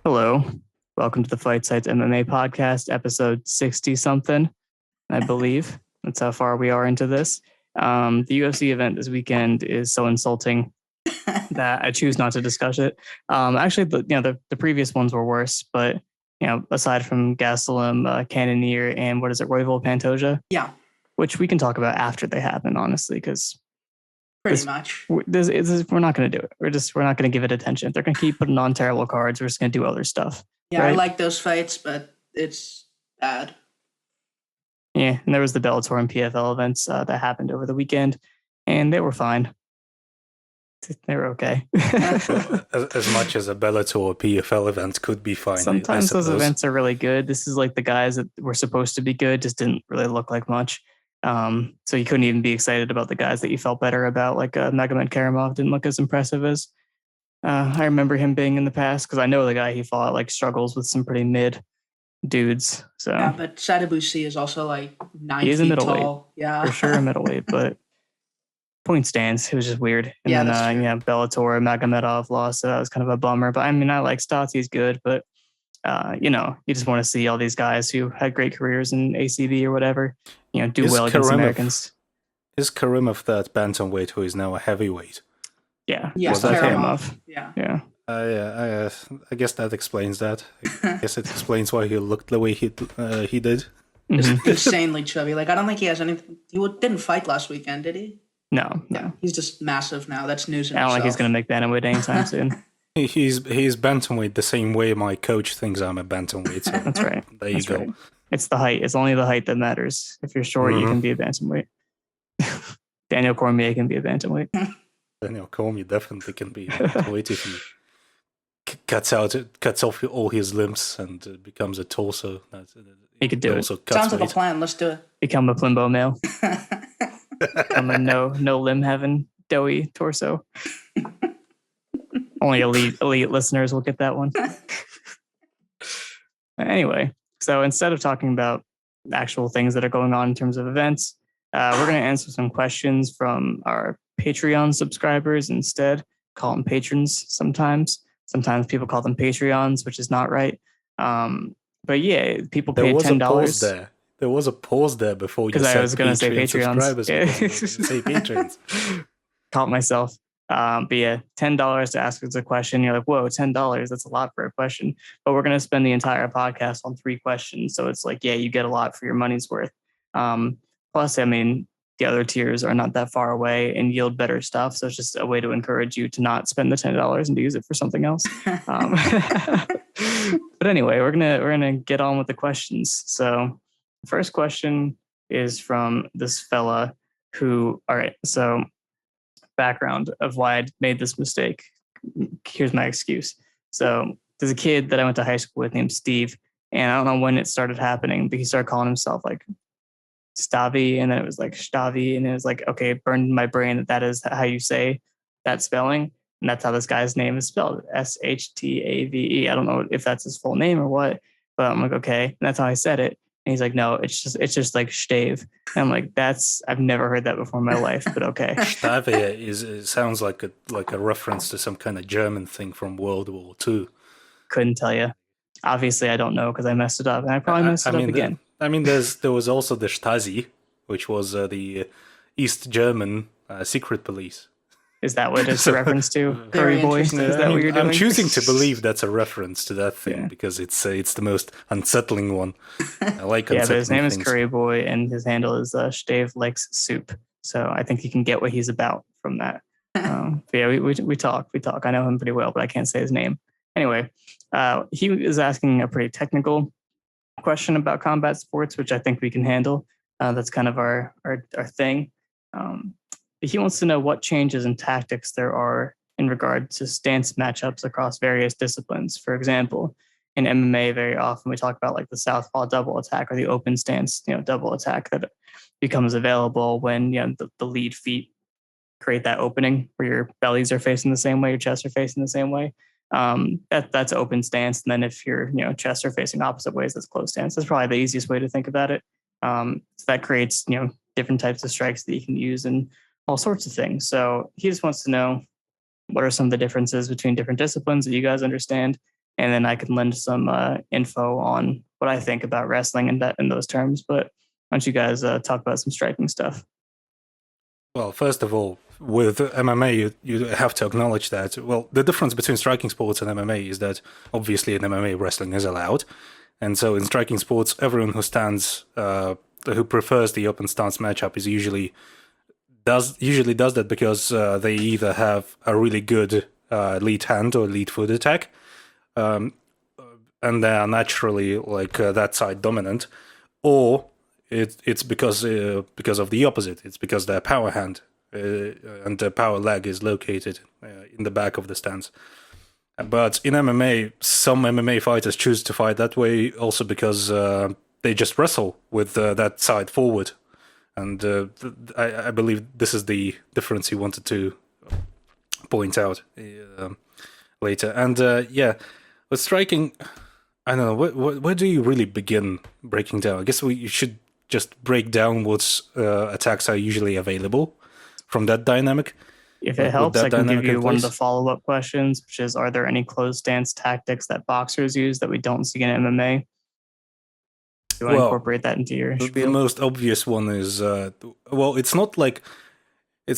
Hello. Welcome to the Fight Sites MMA podcast, episode 60 something, I believe. That's how far we are into this. The UFC event this weekend is so insulting that I choose not to discuss it. Actually, the previous ones were worse, but aside from Gastelum, Cannonier, and what is it, Royval Pantoja? Yeah, Which we can talk about after they happen, honestly, because pretty much. we're not going to do it. We're not going to give it attention. They're going to keep putting on terrible cards. We're just going to do other stuff. Yeah, I right? like those fights, but it's bad. Yeah, and there was the Bellator and PFL events that happened over the weekend, and they were fine. They were okay. as much as a Bellator or PFL event could be fine. Sometimes those events are really good. This is like the guys that were supposed to be good just didn't really look like much. So you couldn't even be excited about the guys that you felt better about. Like Magomed Karamov didn't look as impressive as I remember him being in the past, because I know the guy he fought like struggles with some pretty mid dudes. So Yeah, but Sadabusi is also like 9 he is a feet middleweight, tall. Yeah, for sure a middleweight, but point stands. It was just weird. And Yeah, then that's true. Bellator, Magomedov lost, so that was kind of a bummer. But I mean, I like Stotts, he's good, but you just want to see all these guys who had great careers in ACB or whatever, do well against Americans. Is Karimov that bantamweight who is now a heavyweight? Yeah, Yes, was that Karamov. Karamov? Yeah. I guess that explains that. I guess it explains why he looked the way he did. Mhm. Insanely chubby. Like, I don't think he has anything. Didn't fight last weekend, did he? No, Yeah, he's just massive now. That's news in I don't itself. think he's going to make bantamweight anytime soon. He's bantamweight the same way my coach thinks I'm a bantamweight. So That's right. there you That's go. right. It's the height. It's only the height that matters. If you're short, you can be a bantamweight. Daniel Cormier can be a bantamweight. Daniel Cormier definitely can be a bantamweight if he cuts off all his limbs and becomes a torso. He could do it. also Sounds like a weight. plan. Let's do it. Become a Plimbo male. Become a no limb heaven doughy torso. Only elite listeners will get that one. Anyway, so instead of talking about actual things that are going on in terms of events, we're going to answer some questions from our Patreon subscribers instead. Call them patrons sometimes. Sometimes people call them Patreons, which is not right. But yeah, people paid $10. There was a pause there before you said I was going to say Patreons. subscribers. Yeah. Say patrons. Caught myself. But yeah, $10 to ask us a question. You're like, whoa, $10, that's a lot for a question. But we're going to spend the entire podcast on 3 questions. So it's like, yeah, you get a lot for your money's worth. Plus, I mean, the other tiers are not that far away and yield better stuff. So it's just a way to encourage you to not spend the $10 and to use it for something else. But anyway, we're gonna get on with the questions. So the first question is from this fella who, all right, so background of why I made this mistake. Here's my excuse. So there's a kid that I went to high school with named Steve, and I don't know when it started happening, but he started calling himself like Stavi, and then it was like Stavi, and it was like, okay, it burned in my brain that is how you say that spelling, and that's how this guy's name is spelled, Shtave. I don't know if that's his full name or what, but I'm like, okay, and that's how I said it. And he's like, no, it's just like Stave. And I'm like, I've never heard that before in my life, but okay. Stave sounds like a reference to some kind of German thing from World War II. Couldn't tell you. Obviously, I don't know because I messed it up, and I probably messed it up again. There was also the Stasi, which was the East German secret police. Is that what it's a reference to? Very Curry boy? Is interesting. that what you're doing? I'm choosing to believe that's a reference to that thing because it's the most unsettling one. I like yeah, unsettling but his name things. is Curry Boy, and his handle is Stave Likes Soup. So I think you can get what he's about from that. But yeah, we talk. I know him pretty well, but I can't say his name. Anyway, he is asking a pretty technical question about combat sports, which I think we can handle. That's kind of our thing. But he wants to know what changes in tactics there are in regard to stance matchups across various disciplines. For example, in MMA, very often we talk about like the southpaw double attack or the open stance, double attack that becomes available when the lead feet create that opening where your bellies are facing the same way, your chests are facing the same way. That's open stance. And then if your chests are facing opposite ways, that's closed stance. That's probably the easiest way to think about it. So that creates different types of strikes that you can use and all sorts of things. So he just wants to know what are some of the differences between different disciplines that you guys understand, and then I can lend some info on what I think about wrestling in those terms. But why don't you guys talk about some striking stuff? Well, first of all, with MMA, you have to acknowledge that, well, the difference between striking sports and MMA is that obviously in MMA, wrestling is allowed. And so in striking sports, everyone who stands, who prefers the open stance matchup is usually does that because they either have a really good lead hand or lead foot attack, and they are naturally like that side dominant, or it's because of the opposite. It's because their power hand and their power leg is located in the back of the stance. But in MMA, some MMA fighters choose to fight that way also because they just wrestle with that side forward. And I believe this is the difference he wanted to point out later. And with striking, I don't know, where do you really begin breaking down? I guess we should just break down what attacks are usually available from that dynamic. If it helps, I can give you one of the follow-up questions, which is, are there any closed stance tactics that boxers use that we don't see in MMA? Do you want to incorporate that into your spiel? The most obvious one is, it's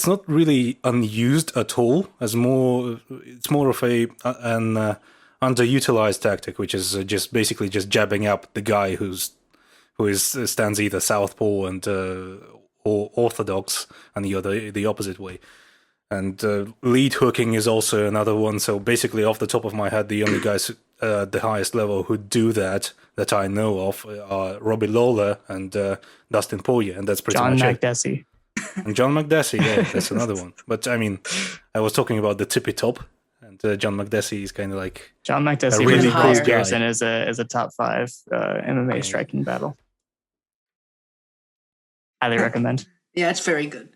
not really unused at all. It's more of an underutilized tactic, which is just basically just jabbing up the guy who stands either southpaw and or orthodox, and the opposite way. And lead hooking is also another one. So basically, off the top of my head, the only guys at the highest level who do that I know of are Robbie Lawler and Dustin Poirier, and that's pretty much it. John McDessie. And John McDessie, yeah, that's another one. But I mean, I was talking about the tippy top, and John McDessie is kind of like John McDessie really Chris Pearson is a top 5 MMA striking battle. Highly recommend. Yeah, it's very good.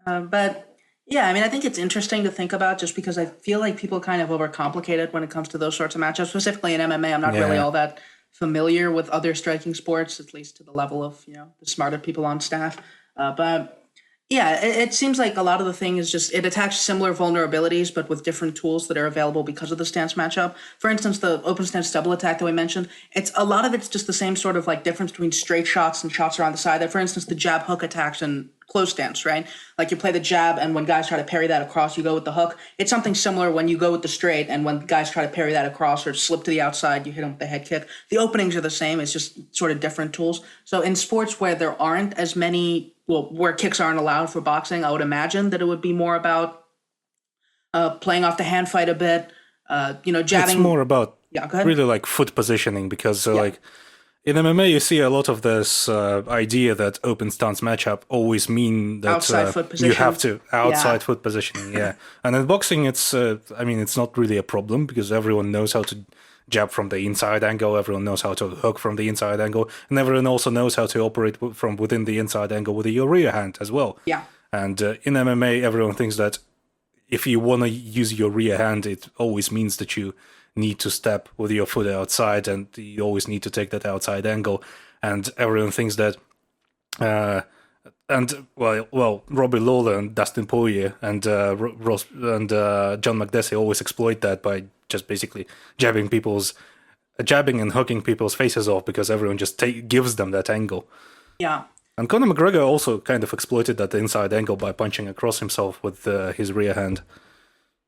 But yeah, I mean, I think it's interesting to think about just because I feel like people kind of overcomplicate it when it comes to those sorts of matchups. Specifically in MMA, I'm not really all that familiar with other striking sports, at least to the level of, the smarter people on staff. But yeah, it seems like a lot of the thing is just it attacks similar vulnerabilities, but with different tools that are available because of the stance matchup. For instance, the open stance double attack that we mentioned, a lot of it's just the same sort of like difference between straight shots and shots around the side. That, for instance, the jab hook attacks and close stance, right? Like you play the jab, and when guys try to parry that across, you go with the hook. It's something similar when you go with the straight, and when guys try to parry that across or slip to the outside, you hit them with the head kick. The openings are the same. It's just sort of different tools. So in sports where there aren't as many, where kicks aren't allowed for boxing, I would imagine that it would be more about playing off the hand fight a bit, jabbing. It's more about go ahead. Really like foot positioning because like in MMA, you see a lot of this idea that open stance matchup always mean that you have to outside foot positioning. Yeah, and in boxing, it's not really a problem because everyone knows how to jab from the inside angle, everyone knows how to hook from the inside angle, and everyone also knows how to operate from within the inside angle with your rear hand as well. Yeah, and in MMA, everyone thinks that if you want to use your rear hand, it always means that you need to step with your foot outside, and you always need to take that outside angle. And everyone thinks that, Robbie Lawler and Dustin Poirier and John McDessie always exploit that by just basically jabbing and hooking people's faces off because everyone just gives them that angle. Yeah. And Conor McGregor also kind of exploited that inside angle by punching across himself with his rear hand.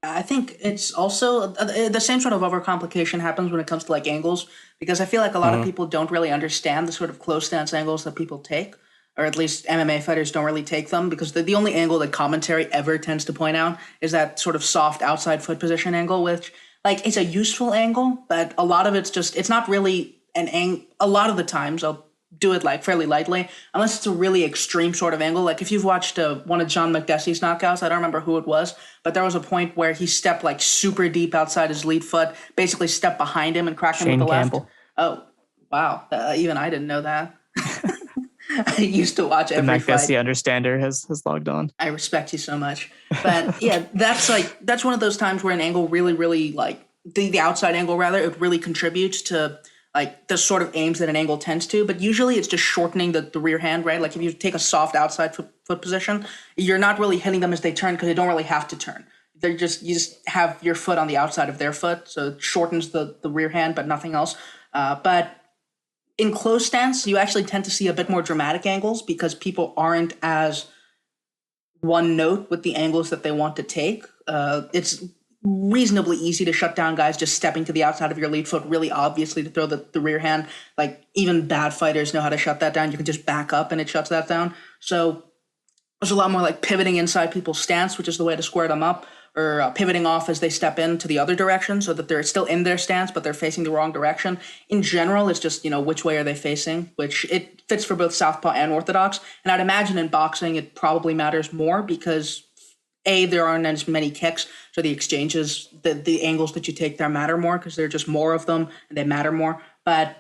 I think it's also the same sort of overcomplication happens when it comes to like angles, because I feel like a lot of people don't really understand the sort of close stance angles that people take, or at least MMA fighters don't really take them, because the only angle that commentary ever tends to point out is that sort of soft outside foot position angle, which like it's a useful angle, but a lot of it's not really an angle. A lot of the times I'll do it like fairly lightly, unless it's a really extreme sort of angle. Like if you've watched one of John McDessie's knockouts, I don't remember who it was, but there was a point where he stepped like super deep outside his lead foot, basically stepped behind him and cracked him with the Campbell. left. Oh, wow. Even I didn't know that. I used to watch every fight. The McDessie understander has logged on. I respect you so much. But yeah, that's one of those times where an angle really, really like the outside angle rather, it really contributes to like the sort of aims that an angle tends to, but usually it's just shortening the rear hand, right? Like if you take a soft outside foot position, you're not really hitting them as they turn because they don't really have to turn. you just have your foot on the outside of their foot, so it shortens the rear hand, but nothing else. But in closed stance, you actually tend to see a bit more dramatic angles because people aren't as one note with the angles that they want to take. It's reasonably easy to shut down guys just stepping to the outside of your lead foot really obviously to throw the rear hand. Like, even bad fighters know how to shut that down. You can just back up and it shuts that down. So there's a lot more like pivoting inside people's stance, which is the way to square them up, or pivoting off as they step in to the other direction so that they're still in their stance, but they're facing the wrong direction. In general, it's just, which way are they facing, which it fits for both Southpaw and Orthodox. And I'd imagine in boxing, it probably matters more because there aren't as many kicks, so the exchanges, the angles that you take there matter more because there are just more of them and they matter more. But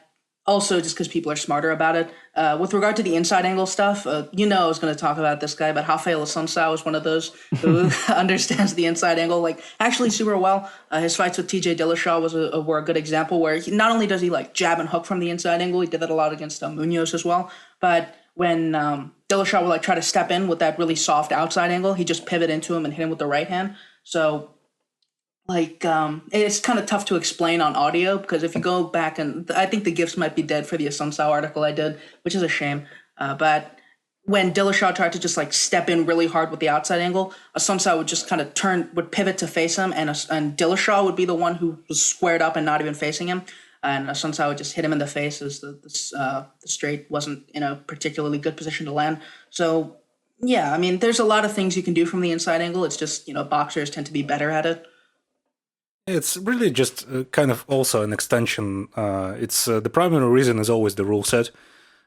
also just because people are smarter about it. With regard to the inside angle stuff, I was going to talk about this guy, but Rafael Assunção is one of those who understands the inside angle actually super well. His fights with TJ Dillashaw were a good example where not only does he jab and hook from the inside angle, he did that a lot against Munoz as well, but when Dillashaw would try to step in with that really soft outside angle, he just pivot into him and hit him with the right hand. So it's kind of tough to explain on audio because if you go back, and I think the GIFs might be dead for the Assunção article I did, which is a shame. But when Dillashaw tried to just step in really hard with the outside angle, Assunção would just kind of would pivot to face him, and Dillashaw would be the one who was squared up and not even facing him. And Assunção would just hit him in the face as the straight wasn't in a particularly good position to land. So, yeah, I mean, there's a lot of things you can do from the inside angle. It's just, boxers tend to be better at it. It's really just kind of also an extension. It's the primary reason is always the rule set.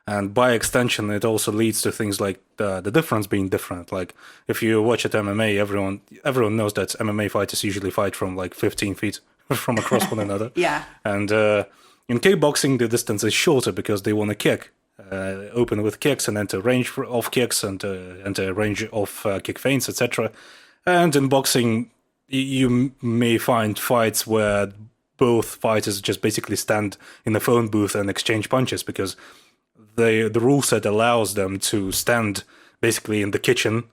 And by extension, it also leads to things like the difference being different. Like, if you watch at MMA, everyone knows that MMA fighters usually fight from 15 feet from across one another. Yeah. And in kickboxing, the distance is shorter because they want to kick. Open with kicks and enter range of kicks and enter range of kick feints, etc. And in boxing, you may find fights where both fighters just basically stand in a phone booth and exchange punches because the rule set allows them to stand basically in the kitchen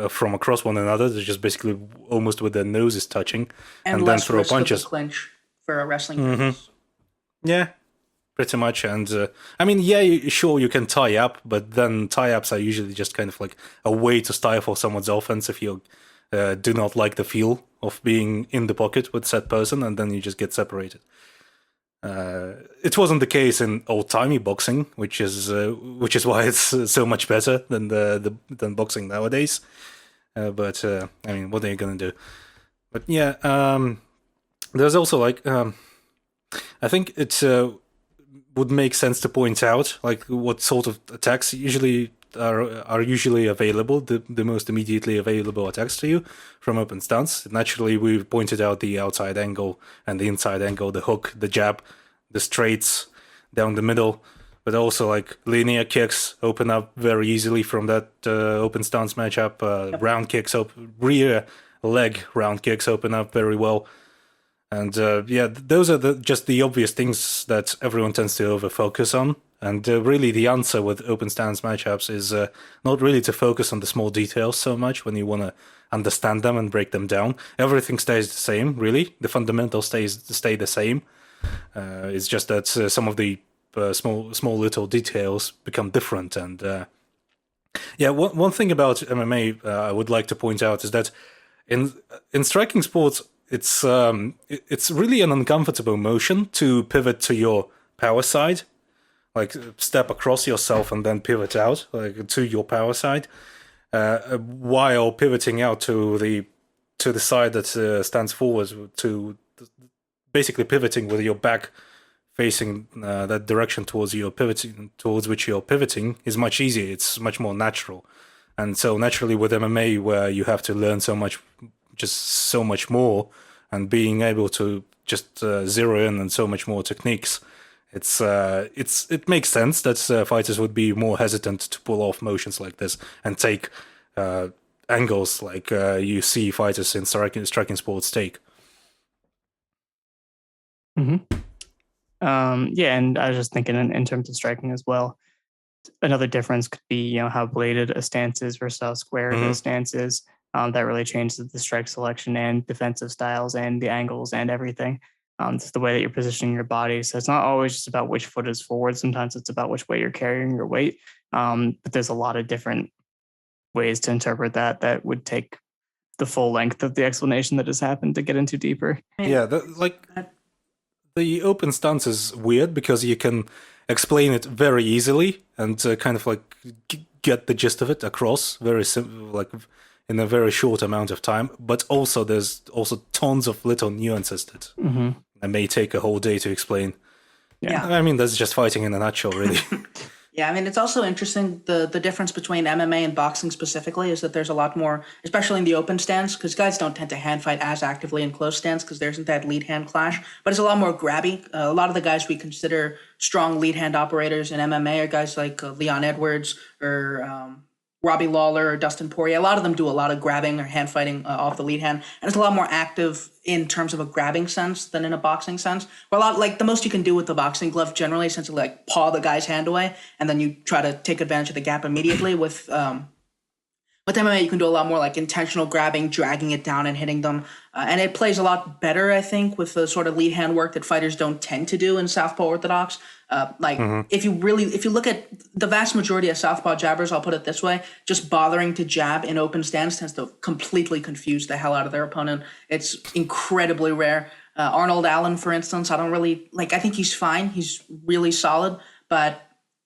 from across one another. They're just basically almost with their noses touching and then throw punches. Of the clinch for a wrestling purpose. Yeah, pretty much. And sure, you can tie up, but then tie-ups are usually just kind of a way to stifle someone's offense if you do not like the feel of being in the pocket with said person, and then you just get separated. It wasn't the case in old-timey boxing, which is why it's so much better than boxing nowadays. But what are you gonna do? But yeah, there's also I think it would make sense to point out what sort of attacks usually are usually available, the most immediately available attacks to you from open stance. Naturally, we pointed out the outside angle and the inside angle, the hook, the jab, the straights down the middle, but also linear kicks open up very easily from that open stance matchup. Round kicks, rear leg round kicks open up very well. And those are just the obvious things that everyone tends to over-focus on. And really the answer with open stance matchups is not really to focus on the small details so much when you want to understand them and break them down. Everything stays the same, really. The fundamentals stay the same. It's just that some of the small little details become different. And one thing about MMA I would like to point out is that in striking sports, it's really an uncomfortable motion to pivot to your power side. Step across yourself and then pivot out to your power side, while pivoting out to the side that stands forward, to basically pivoting with your back facing that direction towards which you're pivoting is much easier. It's much more natural, and so naturally with MMA, where you have to learn so much more, and being able to just zero in on so much more techniques. It makes sense that fighters would be more hesitant to pull off motions like this and take angles you see fighters in striking sports take. Mm-hmm. And I was just thinking in terms of striking as well. Another difference could be how bladed a stance is versus how square a stance is. that really changes the strike selection and defensive styles and the angles and everything. It's the way that you're positioning your body. So it's not always just about which foot is forward. Sometimes it's about which way you're carrying your weight. But there's a lot of different ways to interpret that would take the full length of the explanation that has happened to get into deeper. Yeah, the open stance is weird because you can explain it very easily and kind of like get the gist of it across very simple, like in a very short amount of time. But also there's also tons of little nuances that may take a whole day to explain. Yeah. I mean, that's just fighting in a nutshell, really. Yeah, I mean, it's also interesting, the difference between MMA and boxing specifically is that there's a lot more, especially in the open stance, because guys don't tend to hand fight as actively in close stance because there isn't that lead hand clash, but it's a lot more grabby. A lot of the guys we consider strong lead hand operators in MMA are guys like Leon Edwards or Robbie Lawler or Dustin Poirier. A lot of them do a lot of grabbing or hand fighting off the lead hand, and it's a lot more active in terms of a grabbing sense than in a boxing sense. But a lot, like the most you can do with the boxing glove generally is essentially like paw the guy's hand away, and then you try to take advantage of the gap immediately. With MMA, you can do a lot more like intentional grabbing, dragging it down and hitting them. And it plays a lot better, I think, with the sort of lead hand work that fighters don't tend to do in Southpaw Orthodox. If you look at the vast majority of Southpaw jabbers, I'll put it this way, just bothering to jab in open stance tends to completely confuse the hell out of their opponent. It's incredibly rare. Arnold Allen, for instance, I think he's fine. He's really solid, but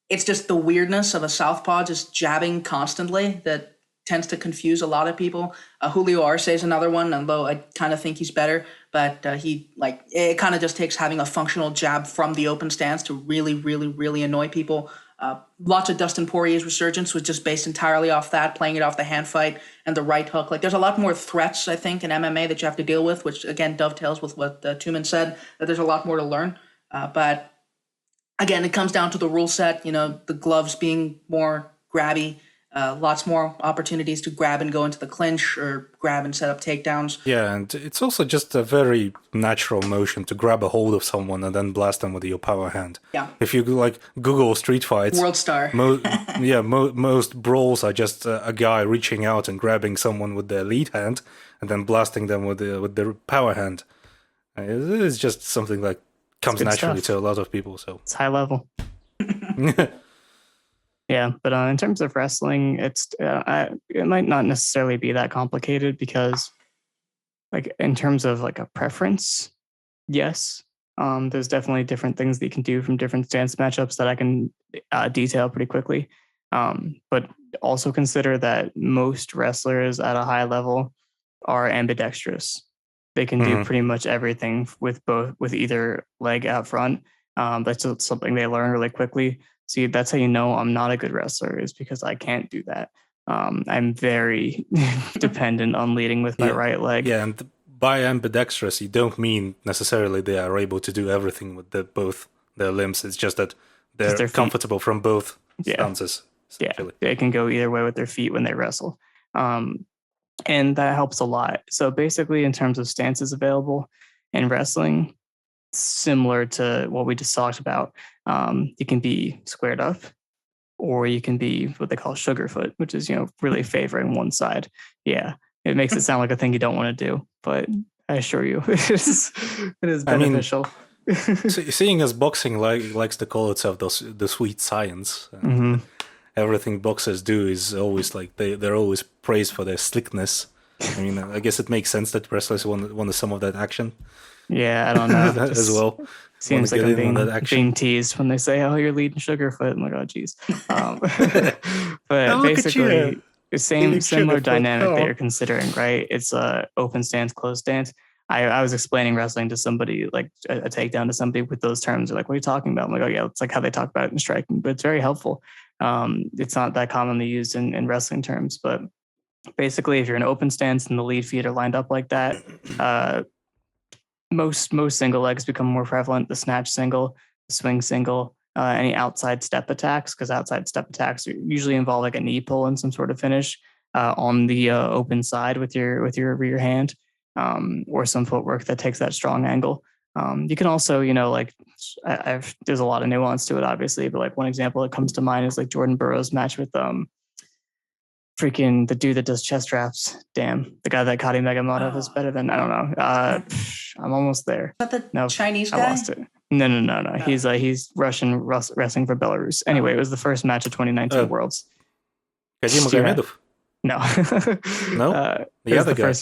it's just the weirdness of a Southpaw just jabbing constantly that tends to confuse a lot of people. Julio Arce is another one, although I kind of think he's better. But it kind of just takes having a functional jab from the open stance to really, really, really annoy people. Lots of Dustin Poirier's resurgence was just based entirely off that, playing it off the hand fight and the right hook. Like, there's a lot more threats, I think, in MMA that you have to deal with, which again dovetails with what Tumen said, that there's a lot more to learn. But again, it comes down to the rule set, the gloves being more grabby, lots more opportunities to grab and go into the clinch or grab and set up takedowns. Yeah, and it's also just a very natural motion to grab a hold of someone and then blast them with your power hand. Yeah. If you like Google street fights, World Star. Most brawls are just a guy reaching out and grabbing someone with their lead hand and then blasting them with their power hand. It's just something that comes naturally to a lot of people. So it's high level. Yeah, but in terms of wrestling, it might not necessarily be that complicated because, like, in terms of like a preference, yes, there's definitely different things that you can do from different stance matchups that I can detail pretty quickly. But also consider that most wrestlers at a high level are ambidextrous. They can do pretty much everything with either leg out front. That's something they learn really quickly. See, that's how you know I'm not a good wrestler, is because I can't do that. I'm very dependent on leading with my right leg. Yeah, and by ambidextrous, you don't mean necessarily they are able to do everything with both their limbs. It's just that they're comfortable from both stances. Yeah, they can go either way with their feet when they wrestle. And that helps a lot. So basically, in terms of stances available in wrestling, similar to what we just talked about, you can be squared up, or you can be what they call sugarfoot, which is really favoring one side. Yeah, it makes it sound like a thing you don't want to do, but I assure you, it is beneficial. Seeing as boxing likes to call itself the sweet science, everything boxers do is always like they're always praised for their slickness. I mean, I guess it makes sense that wrestlers want some of that action. Yeah, I don't know. As well. Seems like I'm being teased when they say, "Oh, you're leading Sugarfoot." I'm like, "Oh, geez." But basically, the similar dynamic that you're considering, right? It's open stance, closed stance. I was explaining wrestling to somebody, like a takedown to somebody with those terms. They're like, "What are you talking about?" I'm like, "Oh, yeah, it's like how they talk about it in striking," but it's very helpful. It's not that commonly used in wrestling terms, but basically, if you're in open stance and the lead feet are lined up like that, most single legs become more prevalent. The snatch single, the swing single, any outside step attacks, because outside step attacks usually involve like a knee pull and some sort of finish on the open side with your rear hand, or some footwork that takes that strong angle. You can also, there's a lot of nuance to it, obviously, but like one example that comes to mind is like Jordan Burroughs' match with freaking the dude that does chest wraps. Damn, the guy that Kari Megamoto is better than. I don't know. I'm almost there. Is that the No, Chinese I guy? lost it. No. He's Russian wrestling for Belarus. Anyway, it was the first match of 2019 Worlds. Kadim Magomedov? No. No? The other guy.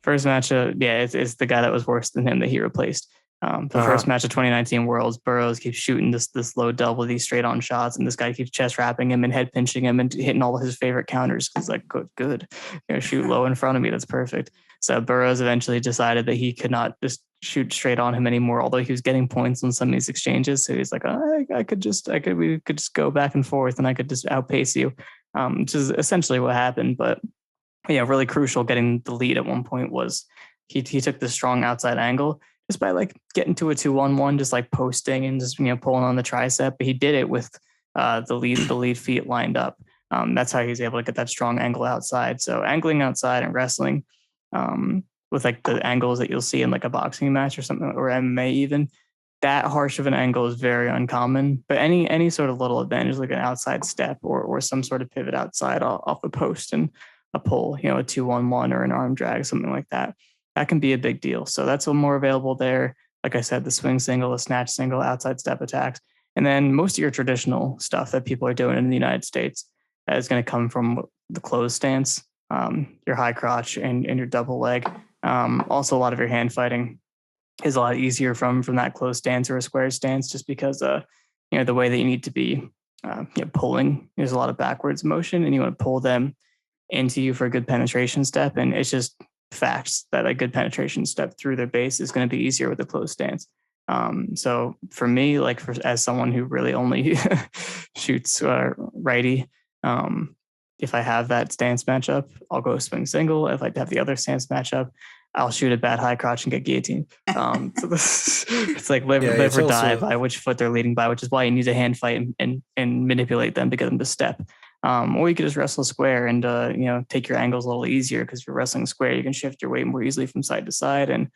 First match. It's the guy that was worse than him that he replaced. The first match of 2019 Worlds, Burroughs keeps shooting this low double, these straight on shots, and this guy keeps chest wrapping him and head pinching him and hitting all of his favorite counters. He's like, good. Shoot low in front of me. That's perfect. So Burroughs eventually decided that he could not just shoot straight on him anymore, although he was getting points on some of these exchanges. So he's like, we could just go back and forth and I could just outpace you, which is essentially what happened. But yeah, really crucial getting the lead at one point was he took the strong outside angle just by like getting to a 2-1-1, just like posting and just pulling on the tricep. But he did it with the lead feet lined up. That's how he's able to get that strong angle outside. So angling outside and wrestling with like the angles that you'll see in like a boxing match or something, or MMA even, that harsh of an angle is very uncommon. But any sort of little advantage, like an outside step or some sort of pivot outside off a post and a pull, a 2-1-1 or an arm drag, something like that. That can be a big deal. So that's more available there. Like I said, the swing single, the snatch single, outside step attacks. And then most of your traditional stuff that people are doing in the United States is going to come from the closed stance, your high crotch and your double leg. Also, a lot of your hand fighting is a lot easier from that closed stance or a square stance, just because the way that you need to be pulling, there's a lot of backwards motion and you want to pull them into you for a good penetration step. And it's just facts that a good penetration step through their base is going to be easier with a closed stance. So for me, as someone who really only shoots righty, if I have that stance matchup, I'll go swing single. If I have the other stance matchup, I'll shoot a bad high crotch and get guillotine. So it's like live or die by which foot they're leading by, which is why you need to hand fight and manipulate them to get them to step. Or you could just wrestle square and take your angles a little easier because you're wrestling square. You can shift your weight more easily from side to side and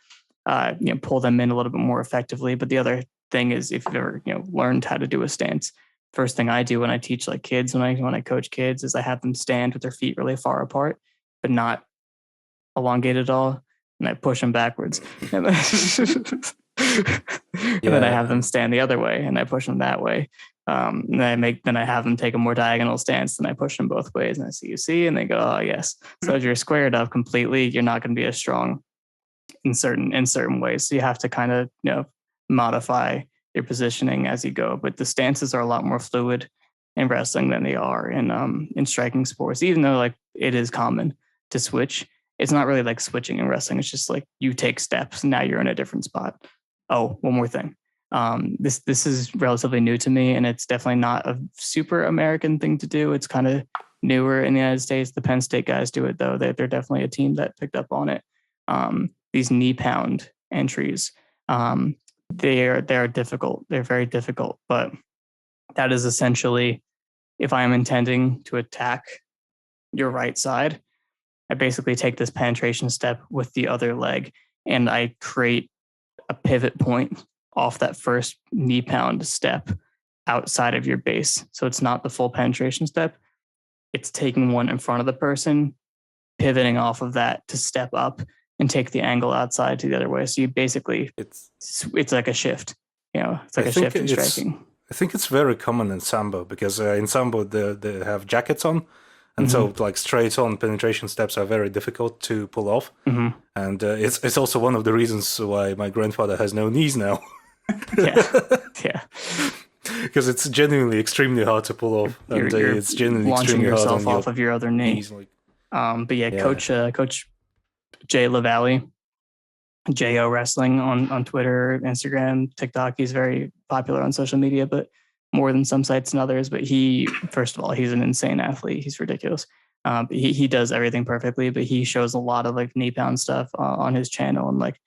pull them in a little bit more effectively. But the other thing is, if you've ever learned how to do a stance, first thing I do when I teach like kids, when I coach kids, is I have them stand with their feet really far apart, but not elongated at all, and I push them backwards. And then I have them stand the other way, and I push them that way. And then I have them take a more diagonal stance, and I push them both ways, and I see you see, and they go, oh yes. So if you're squared up completely, you're not going to be as strong in certain ways. So you have to kind of modify your positioning as you go. But the stances are a lot more fluid in wrestling than they are in striking sports. Even though like it is common to switch, it's not really like switching in wrestling. It's just like you take steps and now you're in a different spot. Oh, one more thing. This is relatively new to me, and it's definitely not a super American thing to do. It's kind of newer in the United States. The Penn State guys do it though. They're definitely a team that picked up on it. These knee pound entries, they're difficult. They're very difficult, but that is essentially, if I am intending to attack your right side, I basically take this penetration step with the other leg and I create a pivot point off that first knee pound step outside of your base. So it's not the full penetration step. It's taking one in front of the person, pivoting off of that to step up and take the angle outside to the other way. So you basically, it's like a shift, it's like a shift in striking. I think it's very common in Sambo because in Sambo they have jackets on. And so like straight on penetration steps are very difficult to pull off. And it's also one of the reasons why my grandfather has no knees now. Yeah. Because it's genuinely extremely hard to pull off. You're it's genuinely launching extremely yourself hard off of your other knee. Knees, But yeah, Coach Jay LaValle, JO Wrestling on Twitter, Instagram, TikTok. He's very popular on social media, but more than some sites and others. But first of all, he's an insane athlete. He's ridiculous. He does everything perfectly, but he shows a lot of like knee pound stuff on his channel, and like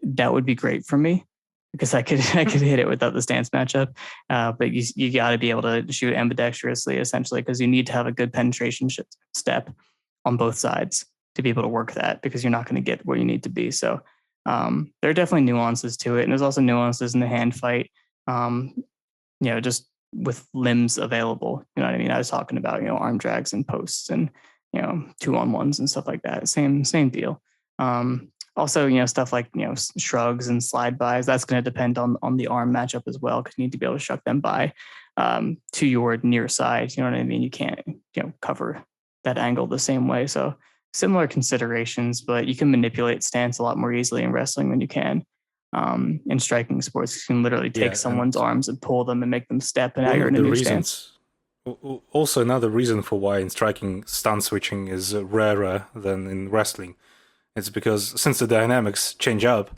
that would be great for me because I could hit it without the stance matchup. But you got to be able to shoot ambidextrously essentially, because you need to have a good penetration step on both sides to be able to work that, because you're not going to get where you need to be. So there are definitely nuances to it, and there's also nuances in the hand fight. Just with limbs available. You know what I mean? I was talking about, arm drags and posts and, 2-on-1s and stuff like that. Same deal. Also, stuff like, shrugs and slide bys, that's going to depend on the arm matchup as well, because you need to be able to shrug them by to your near side. You know what I mean? You can't, cover that angle the same way. So similar considerations, but you can manipulate stance a lot more easily in wrestling than you can in striking sports. You can literally take someone's arms and pull them and make them step, and now you're in a new stance. Also, another reason for why in striking stance switching is rarer than in wrestling, it's because since the dynamics change up,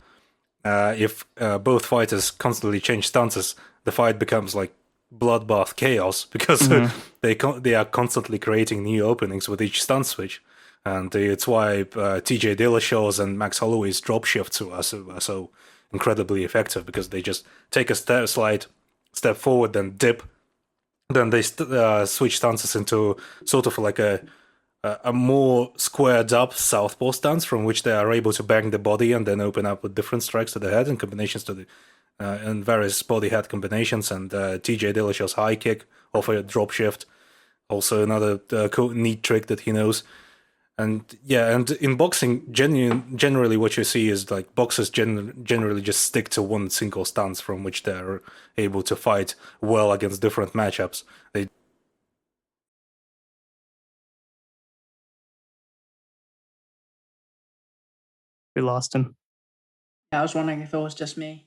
if both fighters constantly change stances, the fight becomes like bloodbath chaos, because they are constantly creating new openings with each stance switch. And it's why TJ Dillashaw's and Max Holloway's drop shifts are so incredibly effective, because they just take a slight step forward, then dip, then they switch stances into sort of like a more squared up southpaw stance, from which they are able to bang the body and then open up with different strikes to the head and combinations to the and various body head combinations. And TJ Dillashaw's high kick off a drop shift, also another neat trick that he knows. And in boxing, generally what you see is like boxers generally just stick to one single stance from which they're able to fight well against different matchups. We lost him. Yeah, I was wondering if it was just me.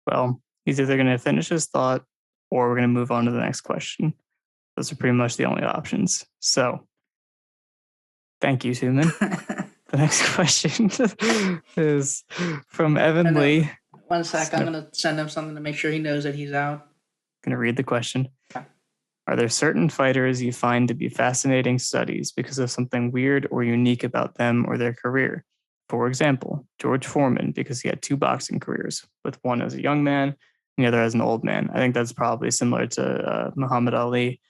Well, he's either going to finish his thought or we're going to move on to the next question. Those are pretty much the only options. So, thank you, Suman. The next question is from Evan Lee. 1 sec, I'm going to send him something to make sure he knows that he's out. Going to read the question. Are there certain fighters you find to be fascinating studies because of something weird or unique about them or their career? For example, George Foreman, because he had 2 boxing careers, with one as a young man and the other as an old man. I think that's probably similar to Muhammad Ali,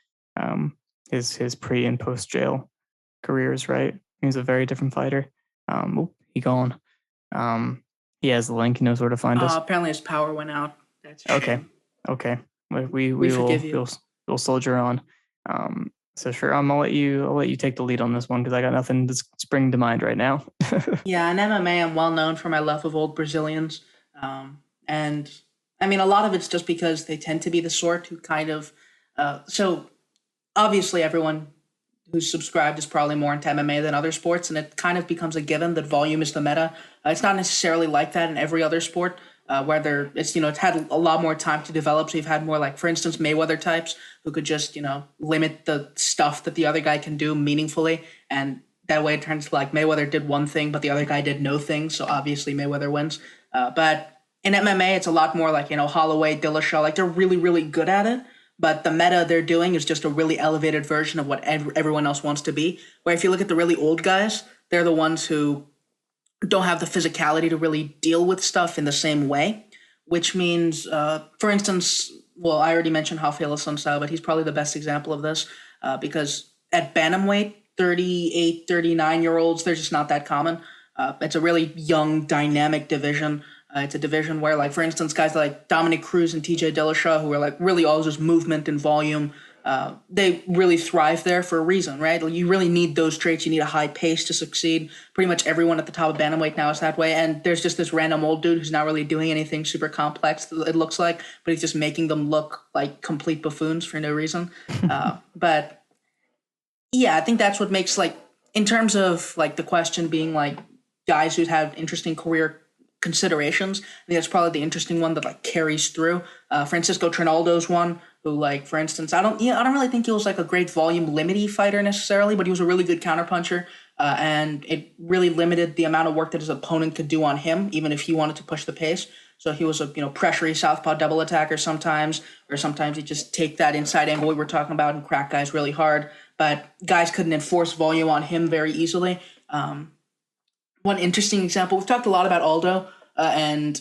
his pre and post jail careers, right? He's a very different fighter. He gone. He has the link. He knows where to find us. Apparently his power went out. That's okay. We we'll soldier on. So sure, I'll let you take the lead on this one, because I got nothing that's springing to mind right now. Yeah, in MMA, I'm well known for my love of old Brazilians, and I mean a lot of it's just because they tend to be the sort who kind of. So obviously, everyone who's subscribed is probably more into MMA than other sports, and it kind of becomes a given that volume is the meta. It's not necessarily like that in every other sport. Whether it's, it's had a lot more time to develop. So you've had more, like, for instance, Mayweather types who could just, limit the stuff that the other guy can do meaningfully. And that way it turns to like Mayweather did one thing, but the other guy did no thing. So obviously Mayweather wins. But in MMA, it's a lot more like, Holloway, Dillashaw, like they're really, really good at it. But the meta they're doing is just a really elevated version of what everyone else wants to be. Where if you look at the really old guys, they're the ones who don't have the physicality to really deal with stuff in the same way, which means, for instance, well, I already mentioned Rafael Sunsao, but he's probably the best example of this because at bantamweight, 38, 39-year-olds, they're just not that common. It's a really young, dynamic division. It's a division where, like, for instance, guys like Dominic Cruz and TJ Dillashaw, who are like really all just movement and volume, they really thrive there for a reason, right? You really need those traits. You need a high pace to succeed. Pretty much everyone at the top of bantamweight now is that way. And there's just this random old dude who's not really doing anything super complex, it looks like, but he's just making them look like complete buffoons for no reason. But yeah, I think that's what makes, like, in terms of like the question being like guys who have interesting career considerations, I think that's probably the interesting one that like carries through. Francisco Trinaldo's one who, like, for instance, I don't really think he was like a great volume limity fighter necessarily, but he was a really good counterpuncher, and it really limited the amount of work that his opponent could do on him, even if he wanted to push the pace. So he was a pressury southpaw double attacker sometimes, or sometimes he'd just take that inside angle we were talking about and crack guys really hard. But guys couldn't enforce volume on him very easily. One interesting example, we've talked a lot about Aldo, and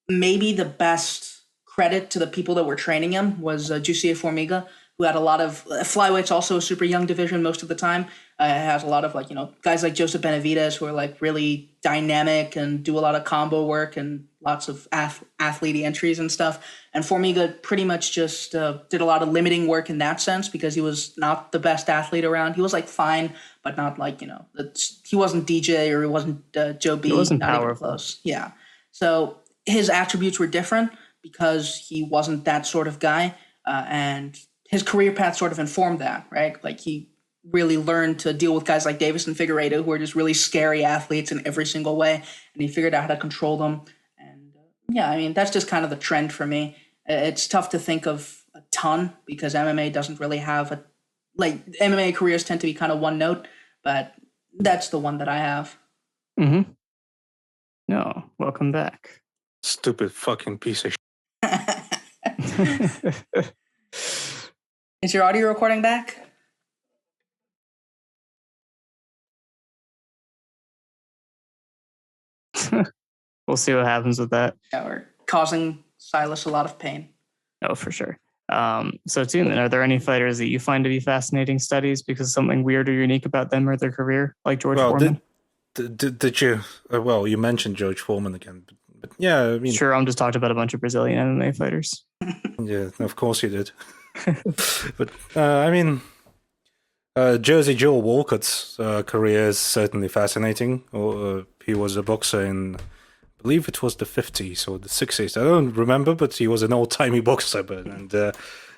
maybe the best credit to the people that were training him was Jussier Formiga, who had a lot of flyweights, also a super young division most of the time. Has a lot of guys like Joseph Benavidez who are like really dynamic and do a lot of combo work and lots of athlete entries and stuff. And Formiga pretty much just did a lot of limiting work in that sense because he was not the best athlete around. He was like fine, but not like he wasn't DJ or he wasn't Joe B. He wasn't not powerful. even close. Yeah, so his attributes were different because he wasn't that sort of guy, and his career path sort of informed that, right? Like he really learned to deal with guys like Davis and Figueiredo, who are just really scary athletes in every single way, and he figured out how to control them. And yeah, I mean, that's just kind of the trend for me. It's tough to think of a ton because MMA doesn't really have MMA careers tend to be kind of one note, but that's the one that I have. Mm-hmm. No, welcome back. Stupid fucking piece of shit. Is your audio recording back? We'll see what happens with that. Yeah, we're causing Silas a lot of pain. Oh, for sure. So, Toon, are there any fighters that you find to be fascinating studies because of something weird or unique about them or their career, like George Foreman? Did you? Well, you mentioned George Foreman again, but yeah, I mean, sure. I'm just talking about a bunch of Brazilian MMA fighters. Yeah, of course you did. But I mean, Jersey Joe Walcott's career is certainly fascinating. He was a boxer in, I believe it was the 50s or the 60s. I don't remember, but he was an old-timey boxer. And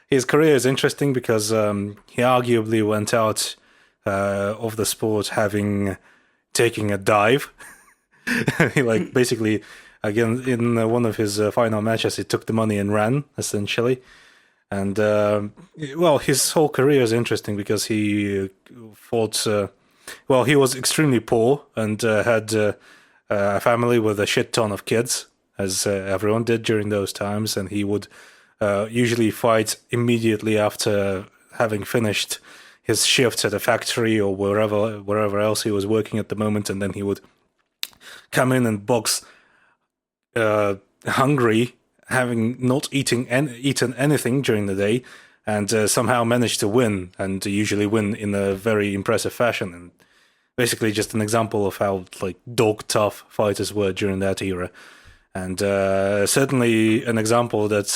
his career is interesting because he arguably went out of the sport taking a dive. He basically, again, in one of his final matches, he took the money and ran, essentially. And, well, his whole career is interesting because he fought... he was extremely poor and had a family with a shit ton of kids, as everyone did during those times. And he would usually fight immediately after having finished his shift at a factory or wherever else he was working at the moment. And then he would come in and box hungry, having not eaten anything during the day, and somehow managed to win, and usually win in a very impressive fashion. And basically just an example of how dog tough fighters were during that era. And certainly an example that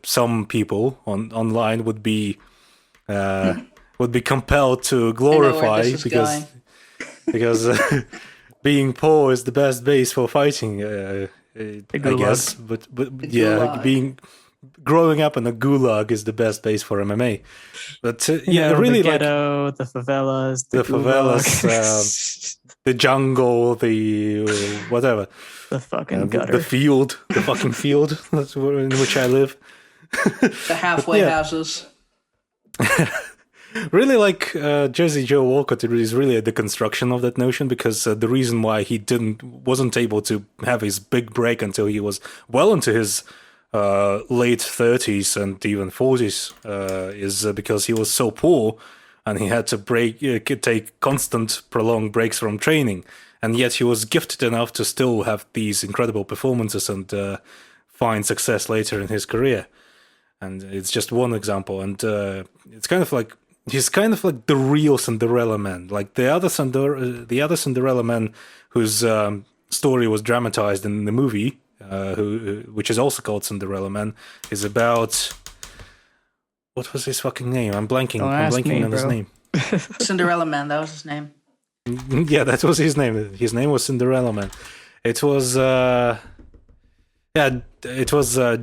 some people online would be compelled to glorify because being poor is the best base for fighting. I guess, but yeah, growing up in a gulag is the best base for MMA. But really, the ghetto, the favelas, the jungle, the whatever, the fucking gutter, the field, the fucking field. That's in which I live. The halfway houses. Really, Jersey Joe Walcott is really a deconstruction of that notion, because the reason why he wasn't able to have his big break until he was well into his late 30s and even 40s is because he was so poor and he had to take constant prolonged breaks from training, and yet he was gifted enough to still have these incredible performances and find success later in his career. And it's just one example, and it's kind of like he's kind of like the real Cinderella man, like the other Cinderella man whose story was dramatized in the movie, which is also called Cinderella Man, is about, what was his fucking name? I'm blanking on his name. Cinderella Man, that was his name. Yeah, that was his name. His name was Cinderella Man. It was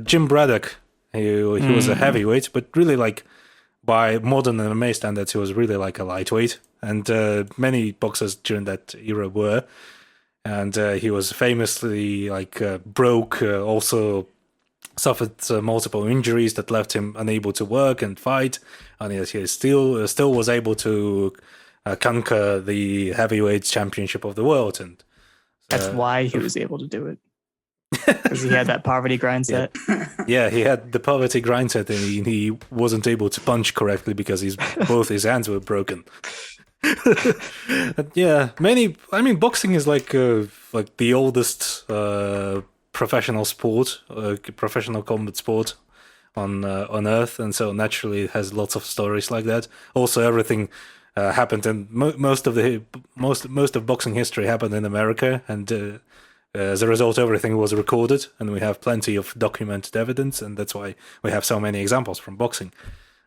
Jim Braddock. He was a heavyweight, but really by modern MMA standards, he was really like a lightweight, and many boxers during that era were. And he was famously broke, also suffered multiple injuries that left him unable to work and fight, and he still was able to conquer the heavyweight championship of the world. And that's why he was able to do it, because he had that poverty grind set. Yeah, he had the poverty grind set, and he wasn't able to punch correctly because both his hands were broken. Yeah, boxing is like the oldest professional sport, professional combat sport on Earth, and so naturally it has lots of stories like that. Also, everything happened, and most of boxing history happened in America, and as a result, everything was recorded, and we have plenty of documented evidence, and that's why we have so many examples from boxing.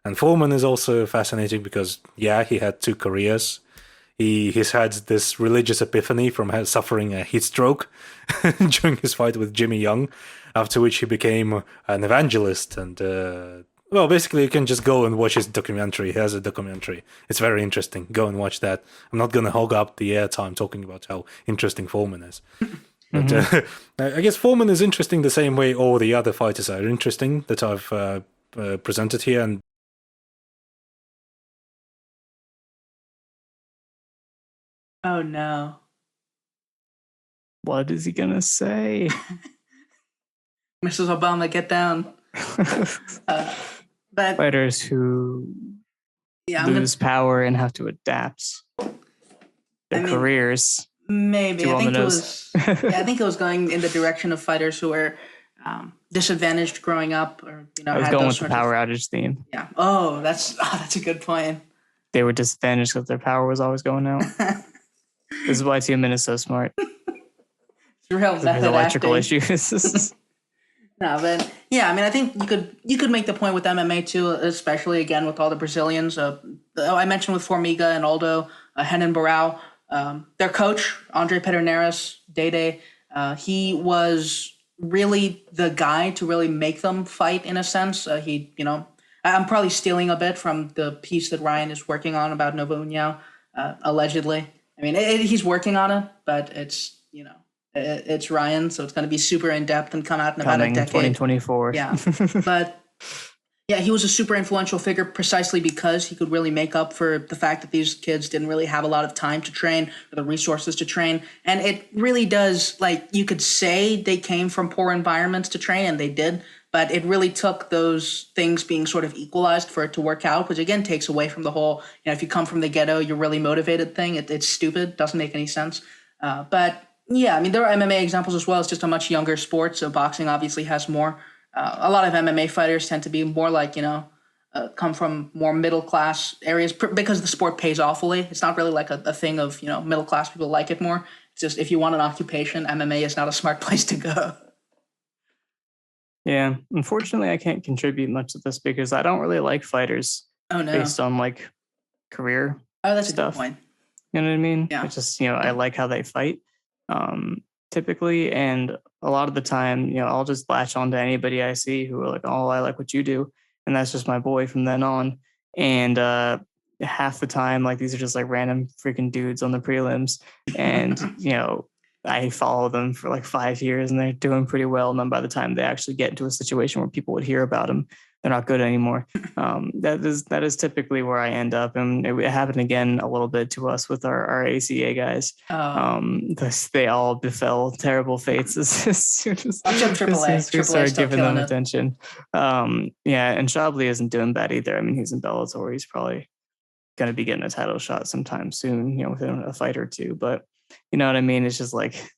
And Foreman is also fascinating because, yeah, he had 2 careers. He's had this religious epiphany from suffering a heat stroke during his fight with Jimmy Young, after which he became an evangelist. And, well, basically, you can just go and watch his documentary. He has a documentary. It's very interesting. Go and watch that. I'm not going to hog up the airtime talking about how interesting Foreman is. But I guess Foreman is interesting the same way all the other fighters are interesting that I've presented here. And Oh no. What is he gonna say? Mrs. Obama, get down. But Fighters who lose power and have to adapt their careers. Maybe. I think it was I think it was going in the direction of fighters who were disadvantaged growing up, or I was going with the power outage theme. Yeah. Oh, that's a good point. They were disadvantaged because their power was always going out. This is why 2 Minutes is so smart. It's real method electrical acting. issues. No, but yeah, I mean, I think you could make the point with MMA too, especially again with all the Brazilians. I mentioned with Formiga and Aldo, Renan Barão, their coach Andre Pederneiras, Dede. He was really the guy to really make them fight in a sense. I'm probably stealing a bit from the piece that Ryan is working on about Nova União, allegedly. I mean, he's working on it, but it's Ryan, so it's going to be super in depth and come out in about a decade. 2024. Yeah, but yeah, he was a super influential figure precisely because he could really make up for the fact that these kids didn't really have a lot of time to train or the resources to train. And it really does, like, you could say they came from poor environments to train, and they did, but it really took those things being sort of equalized for it to work out, which again takes away from the whole, if you come from the ghetto, you're really motivated thing. It's stupid, doesn't make any sense. But yeah, I mean, there are MMA examples as well. It's just a much younger sport, so boxing obviously has more. A lot of MMA fighters tend to be more like, come from more middle class areas because the sport pays awfully. It's not really like a thing of, middle class people like it more. It's just if you want an occupation, MMA is not a smart place to go. Yeah, unfortunately, I can't contribute much to this because I don't really like fighters based on like career that's stuff. A good point. You know what I mean? Yeah. It's just, I like how they fight typically. And a lot of the time, I'll just latch on to anybody I see who are like, oh, I like what you do. And that's just my boy from then on. And half the time, like these are just like random freaking dudes on the prelims. And, I follow them for like 5 years and they're doing pretty well. And then by the time they actually get into a situation where people would hear about them, they're not good anymore. That is typically where I end up. And it happened again a little bit to us with our ACA guys. They all befell terrible fates as soon as we started giving them attention. Yeah, and Chablis isn't doing bad either. I mean, he's in Bellator. He's probably going to be getting a title shot sometime soon, within a fight or two. But you know what I mean? It's just like,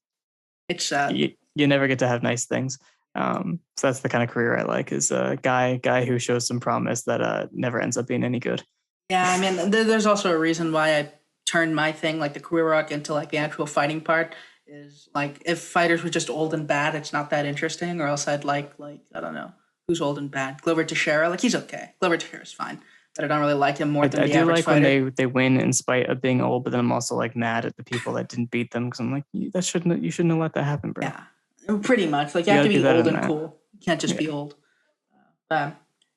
it's sad. You never get to have nice things. So that's the kind of career I like, is a guy who shows some promise that never ends up being any good. Yeah, I mean, there's also a reason why I turned my thing, like the career arc, into like the actual fighting part. Is like, if fighters were just old and bad, it's not that interesting. Or else I'd like I don't know, who's old and bad? Glover Teixeira, like he's okay. Glover Teixeira's fine, but I don't really like him more than the average fighter. I do like when they win in spite of being old, but then I'm also like mad at the people that didn't beat them, because I'm like, you shouldn't have let that happen, bro. Yeah. Pretty much. Like, you have to be old and cool. You can't just be old. Yeah,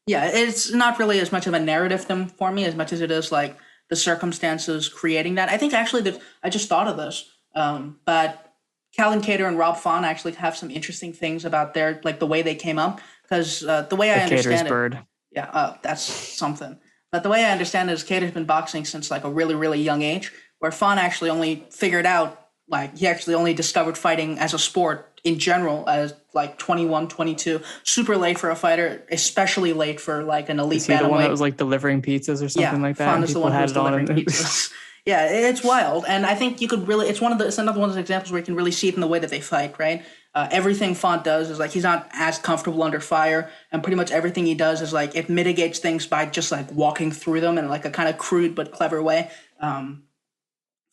it's not really as much of a narrative thing for me as much as it is like the circumstances creating that. I think actually that I just thought of this, but Calvin Kattar and Rob Font actually have some interesting things about their, like, the way they came up, because the way I understand it, yeah, that's something. But the way I understand it is Kattar's been boxing since like a really, really young age, where Font actually only figured out, like, he actually only discovered fighting as a sport in general as like 21, 22, super late for a fighter, especially late for like an elite bantamweight. Is he the one that was like delivering pizzas or something like that? Font is the one who was delivering pizzas. Yeah, it's wild. And I think you could really, it's another one of those examples where you can really see it in the way that they fight, right? Everything Font does is like he's not as comfortable under fire, and pretty much everything he does is like it mitigates things by just like walking through them in like a kind of crude but clever way.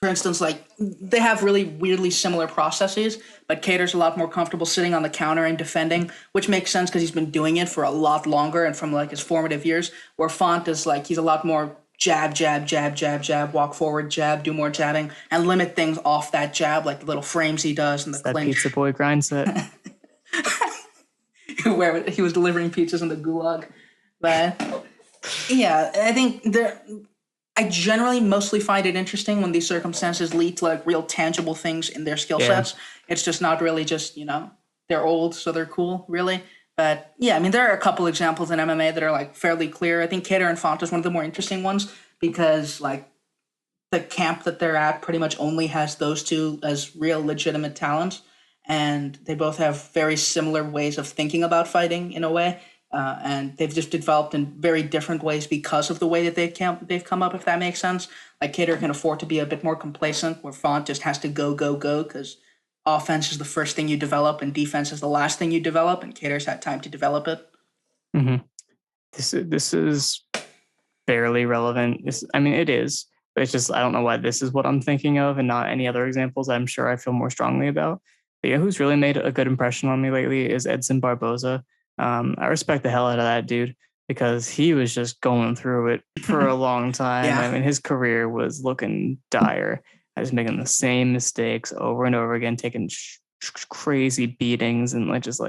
For instance, like they have really weirdly similar processes, but Cater's a lot more comfortable sitting on the counter and defending, which makes sense because he's been doing it for a lot longer and from like his formative years. Where Font is like he's a lot more jab, jab, jab, jab, jab, walk forward, jab, do more jabbing, and limit things off that jab, like the little frames he does and the That clinch. pizza boy grind set. Where he was delivering pizzas in the gulag. But yeah, I think I generally mostly find it interesting when these circumstances lead to like real tangible things in their skill sets. It's just not really just, they're old, so they're cool, really. But yeah, I mean, there are a couple examples in MMA that are like fairly clear. I think Cater and Font is one of the more interesting ones because like the camp that they're at pretty much only has those two as real legitimate talents. And they both have very similar ways of thinking about fighting in a way. And they've just developed in very different ways because of the way that they've come up, if that makes sense. Like Cater can afford to be a bit more complacent, where Font just has to go, go, go, because offense is the first thing you develop and defense is the last thing you develop, and Cater's had time to develop it. Mm-hmm. This is barely relevant. It is, but it's just I don't know why this is what I'm thinking of and not any other examples I'm sure I feel more strongly about. But yeah, who's really made a good impression on me lately is Edson Barboza. I respect the hell out of that dude because he was just going through it for a long time. Yeah. I mean, his career was looking dire. I was making the same mistakes over and over again, taking crazy beatings and just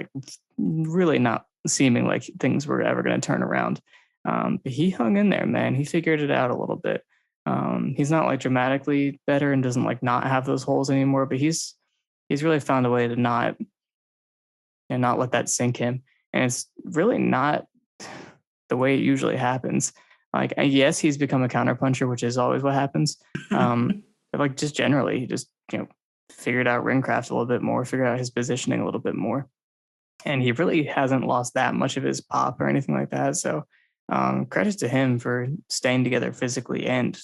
really not seeming like things were ever going to turn around. But he hung in there, man. He figured it out a little bit. He's not like dramatically better and doesn't like not have those holes anymore, but he's really found a way to not let that sink him. And it's really not the way it usually happens. Like, yes, he's become a counterpuncher, which is always what happens. But like just generally, he just, figured out ring craft a little bit more, figured out his positioning a little bit more. And he really hasn't lost that much of his pop or anything like that. So credit to him for staying together physically and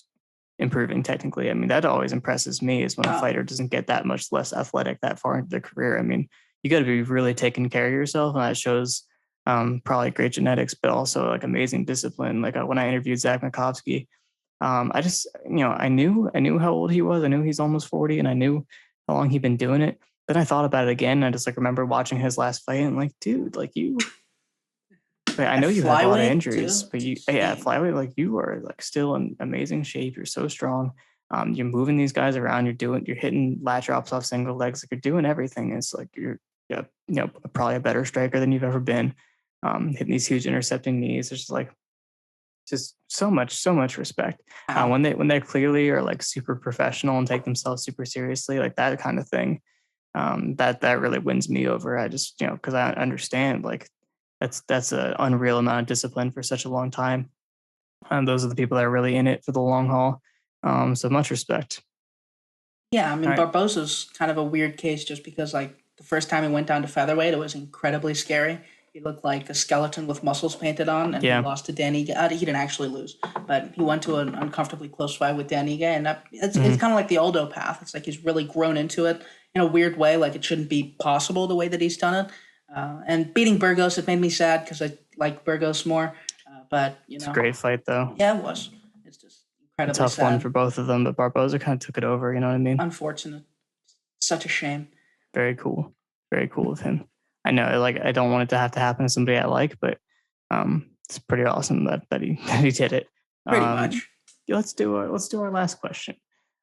improving technically. I mean, that always impresses me is when a fighter doesn't get that much less athletic that far into their career. I mean, you got to be really taking care of yourself, and that shows probably great genetics, but also like amazing discipline. Like when I interviewed Zach Makovsky, I just I knew how old he was. I knew he's almost 40, and I knew how long he'd been doing it. Then I thought about it again, and I just remember watching his last fight, and dude, you. I know you have a lot of injuries, but flyweight, you are still in amazing shape. You're so strong. You're moving these guys around. You're hitting lat drops off single legs. You're doing everything. It's you're probably a better striker than you've ever been. Hitting these huge intercepting knees. It's just so much respect. When they clearly are super professional and take themselves super seriously, that kind of thing. That really wins me over. I just because I understand that's an unreal amount of discipline for such a long time. And those are the people that are really in it for the long haul. So much respect. Yeah, I mean, Barboza's kind of a weird case just because, the first time he went down to featherweight, it was incredibly scary. He looked like a skeleton with muscles painted on, and he lost to Dan Ige. He didn't actually lose, but he went to an uncomfortably close fight with Dan Ige, and it's kind of like the Aldo path. It's he's really grown into it in a weird way, it shouldn't be possible the way that he's done it. And beating Burgos, it made me sad because I like Burgos more. But it's a great fight, though. Yeah, it was. It's just incredibly tough sad. One for both of them, but Barboza kind of took it over. You know what I mean? Unfortunate. Such a shame. Very cool of him. I know, I don't want it to have to happen to somebody I like, but it's pretty awesome that he did it. Pretty much. Let's do our last question.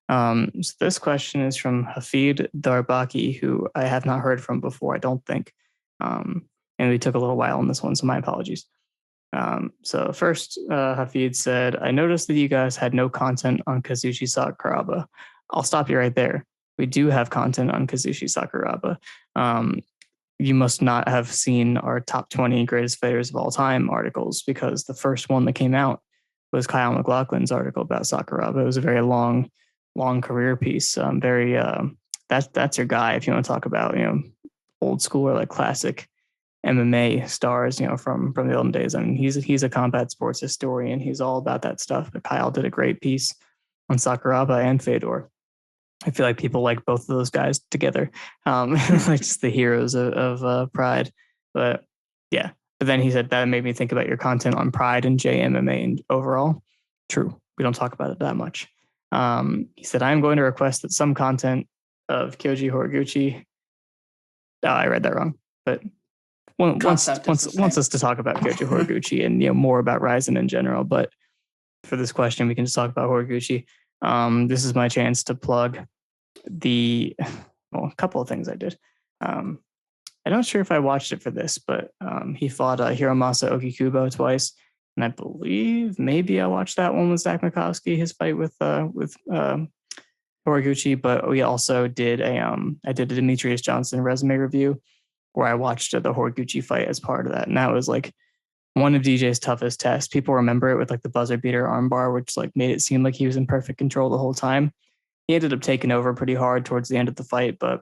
So this question is from Hafid Darbaki, who I have not heard from before, I don't think. And we took a little while on this one, so my apologies. So first, Hafid said, I noticed that you guys had no content on Kazushi Sakuraba. I'll stop you right there. We do have content on Kazushi Sakuraba. You must not have seen our top 20 greatest fighters of all time articles, because the first one that came out was Kyle McLaughlin's article about Sakuraba. It was a very long career piece. That's your guy if you want to talk about old school or classic MMA stars from the olden days. I mean, he's a combat sports historian. He's all about that stuff. But Kyle did a great piece on Sakuraba and Fedor. I feel like people like both of those guys together, like just the heroes of Pride. But yeah, but then he said that made me think about your content on Pride and JMMA and overall. True, we don't talk about it that much. He said, I'm going to request that some content of Kyoji Horiguchi. Oh, I read that wrong, but wants us to talk about Kyoji Horiguchi and more about Ryzen in general. But for this question, we can just talk about Horiguchi. This is my chance to plug a couple of things I did. I'm not sure if I watched it for this, but he fought Hiromasa Okikubo twice, and I believe maybe I watched that one with Zach Mikowski, his fight with Horiguchi. But we also did I did a Demetrius Johnson resume review where I watched the Horiguchi fight as part of that, and that was like one of DJ's toughest tests. People remember it with like the buzzer beater armbar, which like made it seem like he was in perfect control the whole time. He ended up taking over pretty hard towards the end of the fight, but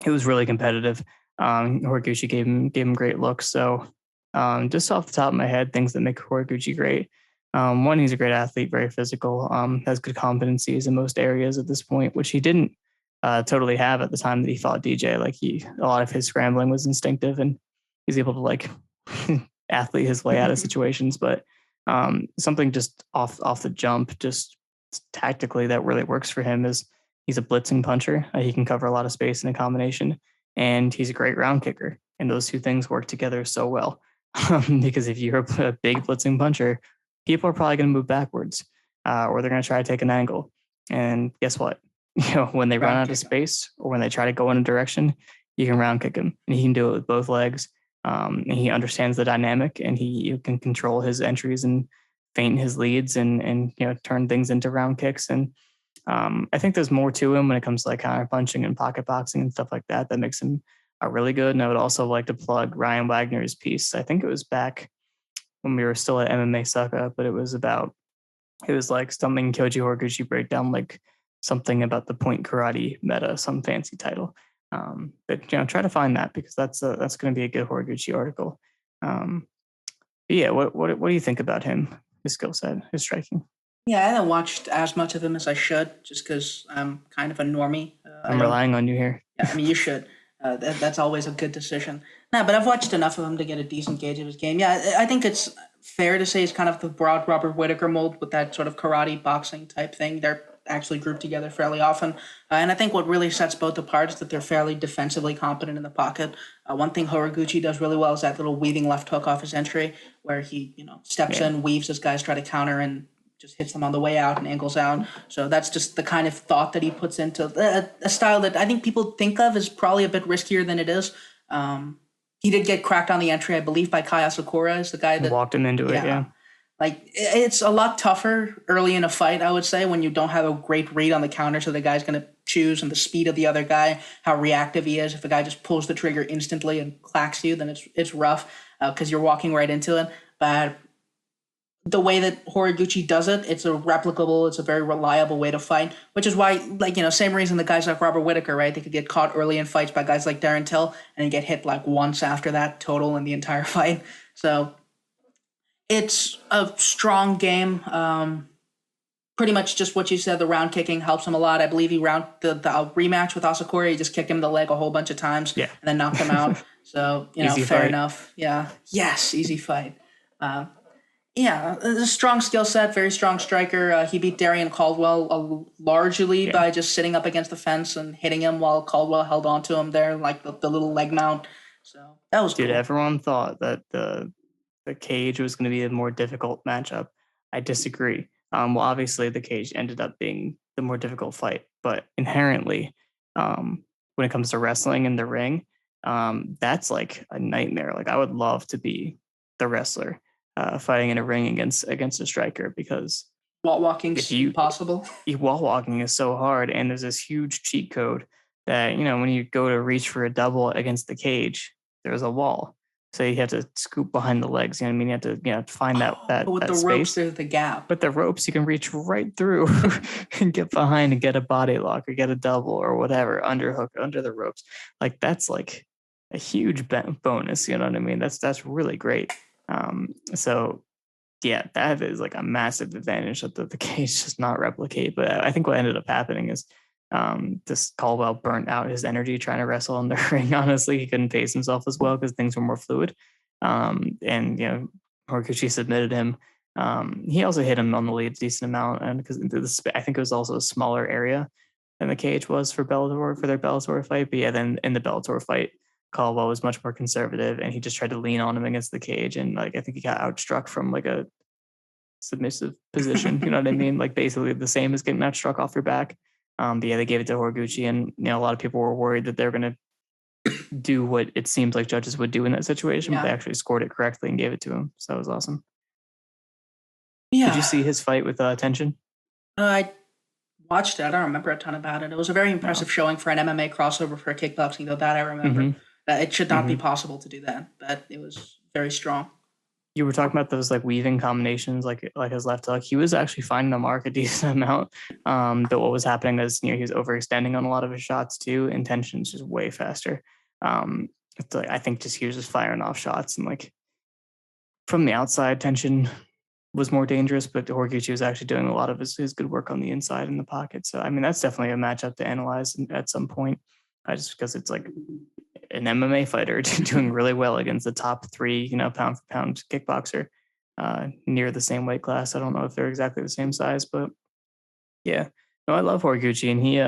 it was really competitive. Horiguchi gave him great looks. So just off the top of my head, things that make Horiguchi great. One, he's a great athlete, very physical, has good competencies in most areas at this point, which he didn't totally have at the time that he fought DJ. Like a lot of his scrambling was instinctive, and he's able to like athlete his way out of situations. But something just off the jump, just tactically that really works for him is he's a blitzing puncher. He can cover a lot of space in a combination, and he's a great round kicker. And those two things work together so well. Because if you're a big blitzing puncher, people are probably going to move backwards, or they're going to try to take an angle. And guess what? When they run out of space or when they try to go in a direction, you can round kick him, and he can do it with both legs. And he understands the dynamic, and he can control his entries and feint his leads and turn things into round kicks. And I think there's more to him when it comes to like counter punching and pocket boxing and stuff like that makes him really good. And I would also like to plug Ryan Wagner's piece. I think it was back when we were still at MMA Sucka, but it was like something Kyoji Horiguchi breakdown, like something about the point karate meta, some fancy title. But try to find that, because that's going to be a good Horiguchi article. Yeah, what do you think about him? His skill set, his striking. Yeah, I haven't watched as much of him as I should, just because I'm kind of a normie. I'm relying on you here. Yeah, I mean, you should. That's always a good decision. No, but I've watched enough of him to get a decent gauge of his game. Yeah, I think it's fair to say he's kind of the broad Robert Whittaker mold with that sort of karate boxing type thing. They're actually grouped together fairly often. And I think what really sets both apart is that they're fairly defensively competent in the pocket. One thing Horiguchi does really well is that little weaving left hook off his entry, where he steps in, weaves as guys try to counter, and just hits them on the way out and angles out. So that's just the kind of thought that he puts into a style that I think people think of as probably a bit riskier than it is. He did get cracked on the entry, I believe, by Kai Asakura, is the guy that walked him into it. Yeah. Like, it's a lot tougher early in a fight, I would say, when you don't have a great read on the counter, so the guy's going to choose, and the speed of the other guy, how reactive he is. If a guy just pulls the trigger instantly and clacks you, then it's rough because you're walking right into it. But the way that Horiguchi does it, it's a very reliable way to fight, which is why, same reason that guys like Robert Whittaker, right? They could get caught early in fights by guys like Darren Till and get hit like once after that total in the entire fight. So it's a strong game. Pretty much just what you said, the round kicking helps him a lot. I believe the rematch with Asakura, he just kicked him in the leg a whole bunch of times and then knocked him out. So, fair enough. Yeah. Yes, easy fight. A strong skill set, very strong striker. He beat Darian Caldwell largely by just sitting up against the fence and hitting him while Caldwell held on to him there, like the little leg mount. So that was cool. Everyone thought that the cage was going to be a more difficult matchup. I disagree. Well, obviously the cage ended up being the more difficult fight, but inherently, when it comes to wrestling in the ring, that's like a nightmare. Like, I would love to be the wrestler fighting in a ring against a striker, because wall walking is impossible. Wall walking is so hard, and there's this huge cheat code that when you go to reach for a double against the cage, there's a wall. So you have to scoop behind the legs. You know what I mean? You have to find that but with that the space. Ropes, there's the gap. But the ropes, you can reach right through and get behind and get a body lock or get a double or whatever, underhook under the ropes. Like, that's like a huge bonus. You know what I mean? That's really great. So yeah, that is like a massive advantage that the cage does not replicate. But I think what ended up happening is This Caldwell burnt out his energy trying to wrestle in the ring. Honestly, he couldn't pace himself as well because things were more fluid. And Horiguchi submitted him. He also hit him on the lead a decent amount, and because I think it was also a smaller area than the cage was for Bellator for their Bellator fight. But yeah, then in the Bellator fight, Caldwell was much more conservative, and he just tried to lean on him against the cage, and like I think he got outstruck from like a submissive position. You know what I mean? Like basically the same as getting outstruck off your back. But yeah, they gave it to Horiguchi, and a lot of people were worried that they're going to do what it seems like judges would do in that situation, but they actually scored it correctly and gave it to him. So that was awesome. Yeah. Did you see his fight with Tension? I watched it. I don't remember a ton about it. It was a very impressive showing for an MMA crossover for a kickboxing, though. That I remember. That it should not be possible to do that, but it was very strong. You were talking about those like weaving combinations, like his left hook. He was actually finding the mark a decent amount. But what was happening is he was overextending on a lot of his shots too. Intention's just way faster. It's like, I think he was just firing off shots, and like from the outside, Tension was more dangerous, but Horiguchi was actually doing a lot of his good work on the inside in the pocket. So I mean, that's definitely a matchup to analyze at some point, just because it's like an MMA fighter doing really well against the top 3, pound for pound kickboxer near the same weight class. I don't know if they're exactly the same size, but yeah, no, I love Horiguchi, and he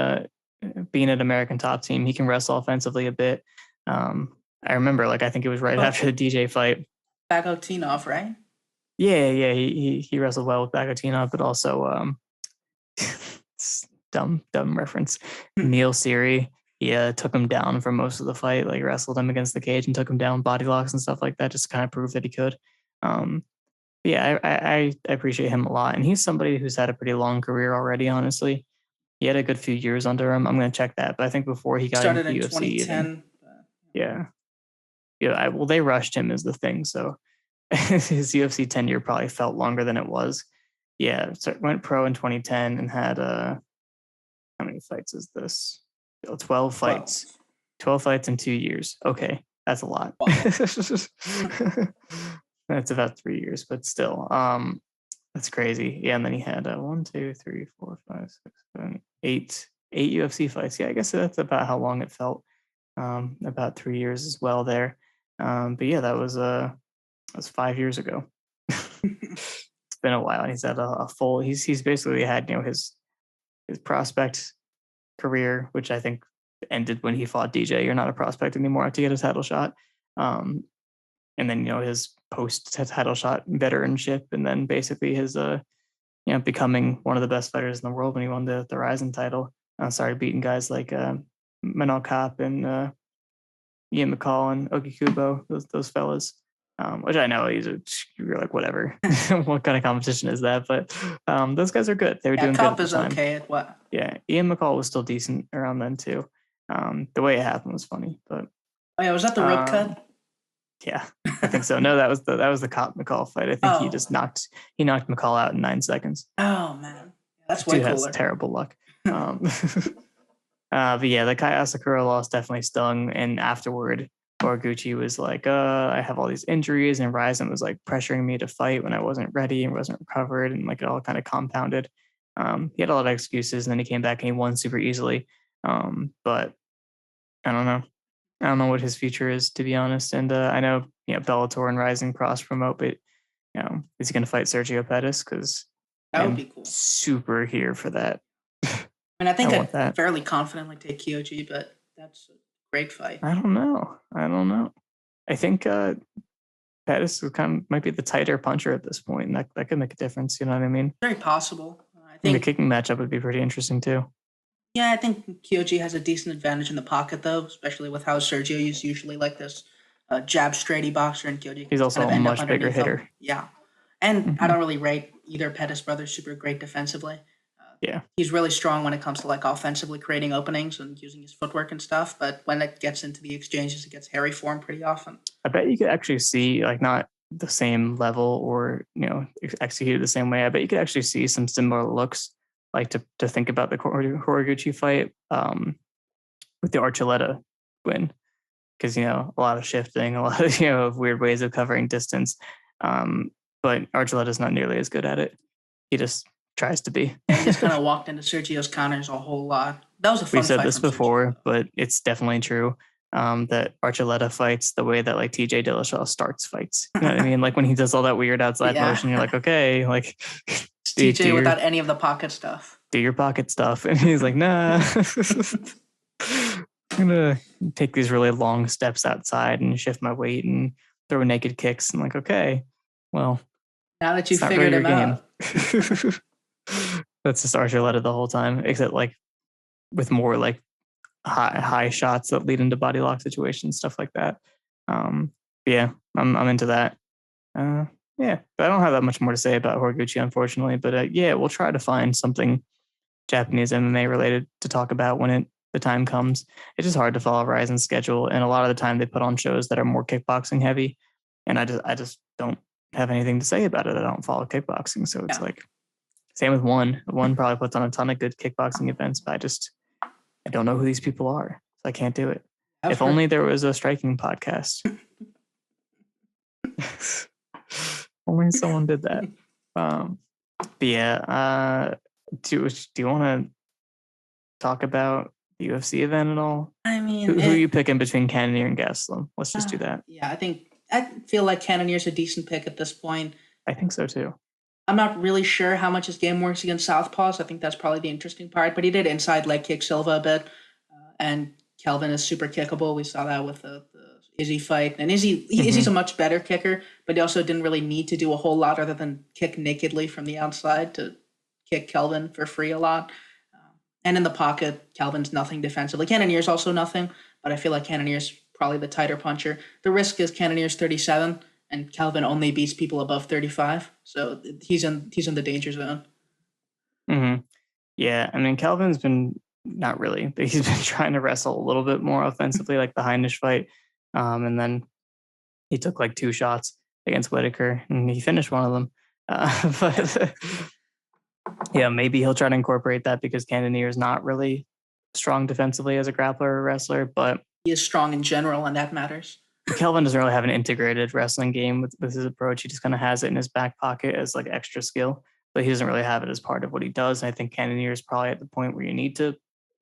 being an American top team, he can wrestle offensively a bit. I remember, like, I think it was right after the DJ fight. Bagotinov, right? Yeah, he wrestled well with Bagotinov, but also dumb reference. Neil Seary, he took him down for most of the fight, like wrestled him against the cage and took him down, body locks and stuff like that, just to kind of prove that he could. Yeah, I appreciate him a lot, and he's somebody who's had a pretty long career already. Honestly, he had a good few years under him. I'm going to check that, but I think before he got started into in UFC, 2010. Yeah. Well, they rushed him is the thing, so his UFC tenure probably felt longer than it was. Yeah, so went pro in 2010 and had how many fights is this? 12 fights. 12 fights in 2 years. Okay, that's a lot. Wow. That's about 3 years, but still, that's crazy. Yeah, and then he had 1, 2, 3, 4, 5, 6, 7, 8 UFC fights. Yeah, I guess that's about how long it felt. About 3 years as well there. But yeah, that was 5 years ago. It's been a while, and he's had a full. He's basically had his prospect career, which I think ended when he fought DJ. You're not a prospect anymore to get a title shot. And then his post title shot veteranship, and then basically his becoming one of the best fighters in the world when he won the Ryzen title. Started beating guys like Manal Kape and Ian McCall and Oki Kubo, those fellas. Which I know you're like, whatever. What kind of competition is that? But those guys are good. They were doing good at the is time. Okay at what? Yeah, Ian McCall was still decent around then too. The way it happened was funny, but was that the rope cut? Yeah, I think so. No, that was the Kape McCall fight. I think he just knocked McCall out in 9 seconds. Oh man, that's way cooler. Has terrible luck. But yeah, the Kai Asakura loss definitely stung, and afterward, Horiguchi was like, I have all these injuries, and Ryzen was like pressuring me to fight when I wasn't ready and wasn't recovered, and like it all kind of compounded. He had a lot of excuses, and then he came back and he won super easily. But I don't know. I don't know what his future is, to be honest. And I know Bellator and Ryzen cross promote, but is he going to fight Sergio Pettis? Because that would be cool. Super here for that. I mean, I think I'd fairly confidently take Kyoji, but that's a great fight. I don't know. I think Pettis might be the tighter puncher at this point, and that could make a difference. You know what I mean? Very possible. I think the kicking matchup would be pretty interesting too. Yeah, I think Kyoji has a decent advantage in the pocket, though, especially with how Sergio is usually like this jab straighty boxer, and Kyoji. He's also a much bigger hitter. Him. Yeah, and I don't really rate either Pettis brothers super great defensively. Yeah, he's really strong when it comes to like offensively creating openings and using his footwork and stuff. But when it gets into the exchanges, it gets hairy for him pretty often. I bet you could actually see like not the same level or executed the same way. I bet you could actually see some similar looks, like to think about the Horiguchi fight with the Archuleta win, because a lot of shifting, a lot of weird ways of covering distance. But Archuleta's not nearly as good at it. He just tries to be. He just kind of walked into Sergio's counters a whole lot. That was a fun We've said fight this from Sushi, before, though. but it's definitely true. That Archuleta fights the way that like TJ Dillashaw starts fights. You know what I mean? Like when he does all that weird outside Yeah. motion, you're like, okay, like It's TJ without any of the pocket stuff. do your pocket stuff. And he's like, nah. I'm gonna take these really long steps outside and shift my weight and throw naked kicks. I'm like, okay, well, Now that you it's not figured really your him game. out. That's just Archuleta the whole time, except like with more like high shots that lead into body lock situations, stuff like that. Yeah, I'm into that. Yeah, but I don't have that much more to say about Horiguchi, unfortunately. But yeah, we'll try to find something Japanese MMA related to talk about when the time comes. It's just hard to follow Ryzen's schedule, and a lot of the time they put on shows that are more kickboxing heavy, and I just don't have anything to say about it. I don't follow kickboxing, so it's like same with one. One probably puts on a ton of good kickboxing events, but I don't know who these people are, so I can't do it. If only there was a striking podcast. Only someone did that. But yeah, do you want to talk about the UFC event at all? I mean, who are you picking between Cannonier and Gastelum? Let's just do that. Yeah, I feel like Cannonier's a decent pick at this point. I think so too. I'm not really sure how much his game works against southpaws. I think that's probably the interesting part. But he did inside leg kick Silva a bit, and Kelvin is super kickable. We saw that with the Izzy fight, and Izzy's a much better kicker, but he also didn't really need to do a whole lot other than kick nakedly from the outside to kick Kelvin for free a lot. And in the pocket, Kelvin's nothing defensively. Cannonier's also nothing, but I feel like Cannonier's probably the tighter puncher. The risk is Cannonier's 37, and Kelvin only beats people above 35, so he's in the danger zone. Mm-hmm. Yeah, I mean, Kelvin's been not really, but he's been trying to wrestle a little bit more offensively, like the Heinisch fight, and then he took like 2 shots against Whitaker, and he finished one of them. But yeah, maybe he'll try to incorporate that because Cannonier is not really strong defensively as a grappler or wrestler, but he is strong in general, and that matters. Kelvin doesn't really have an integrated wrestling game with his approach. He just kind of has it in his back pocket as like extra skill, but he doesn't really have it as part of what he does. And I think Cannonier is probably at the point where you need to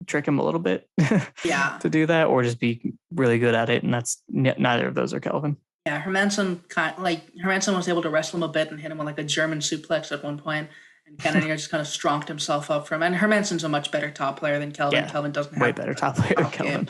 trick him a little bit to do that, or just be really good at it. And that's neither of those are Kelvin. Yeah, Hermansson was able to wrestle him a bit and hit him with like a German suplex at one point, and Cannonier just kind of stronked himself up from. And Hermansson's a much better top player than Kelvin. Yeah, Kelvin doesn't have way better top player than Kelvin.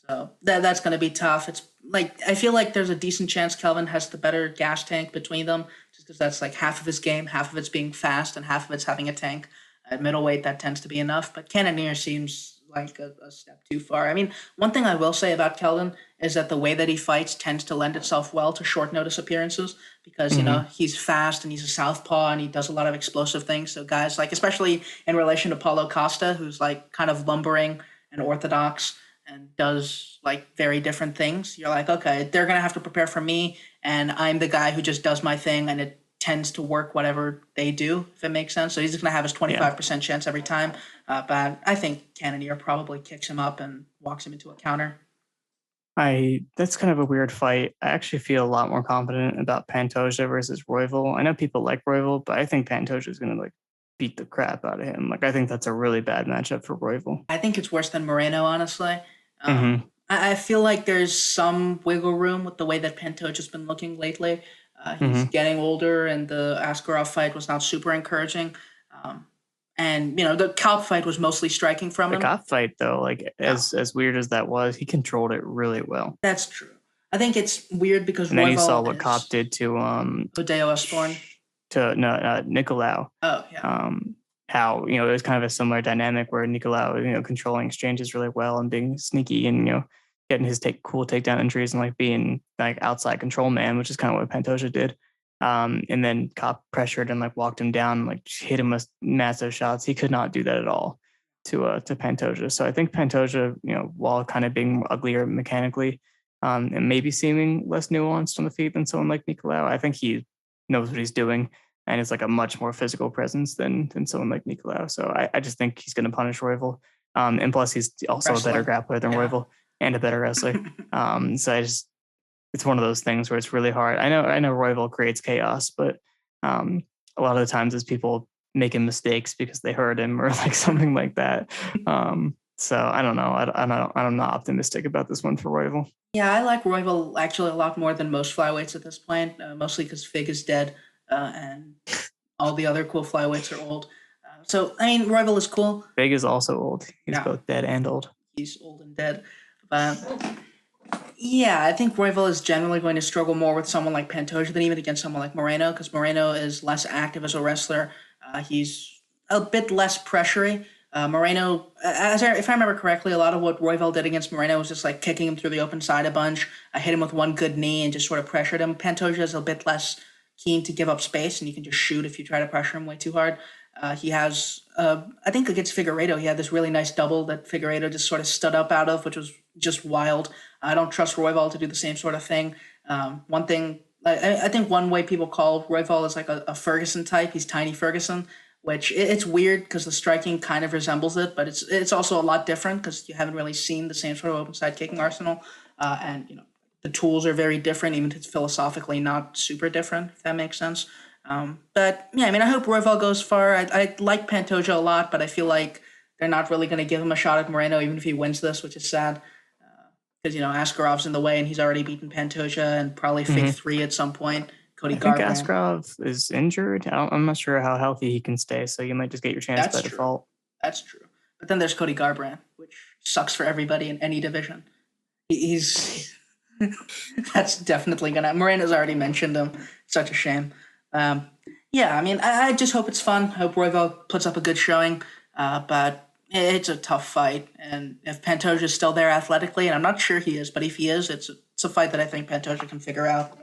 So that's going to be tough. It's like I feel like there's a decent chance Kelvin has the better gas tank between them, just because that's like half of his game, half of it's being fast, and half of it's having a tank. At middleweight, that tends to be enough. But Cannonier seems like a step too far. I mean, one thing I will say about Kelvin is that the way that he fights tends to lend itself well to short notice appearances because, you know, he's fast and he's a southpaw and he does a lot of explosive things. So guys like, especially in relation to Paulo Costa, who's like kind of lumbering and orthodox and does like very different things. You're like, okay, they're going to have to prepare for me. And I'm the guy who just does my thing and it tends to work whatever they do, if it makes sense. So he's just going to have his 25% chance every time. But I think Cannonier probably kicks him up and walks him into a counter. That's kind of a weird fight. I actually feel a lot more confident about Pantoja versus Royval. I know people like Royval, but I think Pantoja is going to like beat the crap out of him. Like I think that's a really bad matchup for Royval. I think it's worse than Moreno, honestly. I feel like there's some wiggle room with the way that Pantoja's been looking lately. He's getting older, and the Askarov fight was not super encouraging. And, you know, the Kalp fight was mostly striking from him. The Kalp fight, though, like as weird as that was, he controlled it really well. That's true. I think it's weird because and then you saw what Kalp did to Hideo Osborne. To Nicolau. Oh yeah. How it was kind of a similar dynamic where Nicolau controlling exchanges really well and being sneaky and getting his cool takedown entries and like being like outside control man, which is kind of what Pantoja did. And then Kalp pressured and like walked him down, like hit him with massive shots. He could not do that at all to Pantoja. So I think Pantoja, while kind of being uglier mechanically, and maybe seeming less nuanced on the feet than someone like Nicolau, I think he knows what he's doing and it's like a much more physical presence than someone like Nicolau. So I just think he's going to punish Royval. And plus he's also a better grappler than Royval and a better wrestler. So it's one of those things where it's really hard. I know Royval creates chaos, but a lot of the times as people making mistakes because they hurt him or like something like that. So I don't know. I'm not optimistic about this one for Royval. Yeah, I like Royval actually a lot more than most flyweights at this point, mostly because Fig is dead and all the other cool flyweights are old. So, I mean, Royval is cool. Fig is also old. He's both dead and old. He's old and dead. But yeah, I think Royval is generally going to struggle more with someone like Pantoja than even against someone like Moreno, because Moreno is less active as a wrestler. He's a bit less pressury. Moreno, if I remember correctly, a lot of what Royval did against Moreno was just like kicking him through the open side a bunch. I hit him with one good knee and just sort of pressured him. Pantoja is a bit less keen to give up space, and you can just shoot if you try to pressure him way too hard. He has, I think against Figueiredo, he had this really nice double that Figueiredo just sort of stood up out of, which was just wild. I don't trust Royval to do the same sort of thing. One thing, I think one way people call Royval is like a Ferguson type. He's tiny Ferguson, which it's weird because the striking kind of resembles it, but it's also a lot different because you haven't really seen the same sort of open side kicking arsenal. And, you know, the tools are very different, even if it's philosophically not super different, if that makes sense. But yeah, I mean, I hope Royval goes far. I like Pantoja a lot, but I feel like they're not really going to give him a shot at Moreno, even if he wins this, which is sad. Because, you know, Askarov's in the way and he's already beaten Pantoja and probably Fig 3 at some point. Cody Garbrandt. I think Askarov is injured. I'm not sure how healthy he can stay, so you might just get your chance by default. That's true. But then there's Cody Garbrandt, which sucks for everybody in any division. He's that's definitely gonna. Moreno's already mentioned him. Such a shame. Yeah, I mean, I just hope it's fun. I hope Royval puts up a good showing. But it's a tough fight, and if Pantoja is still there athletically, and I'm not sure he is, but if he is, it's a fight that I think Pantoja can figure out.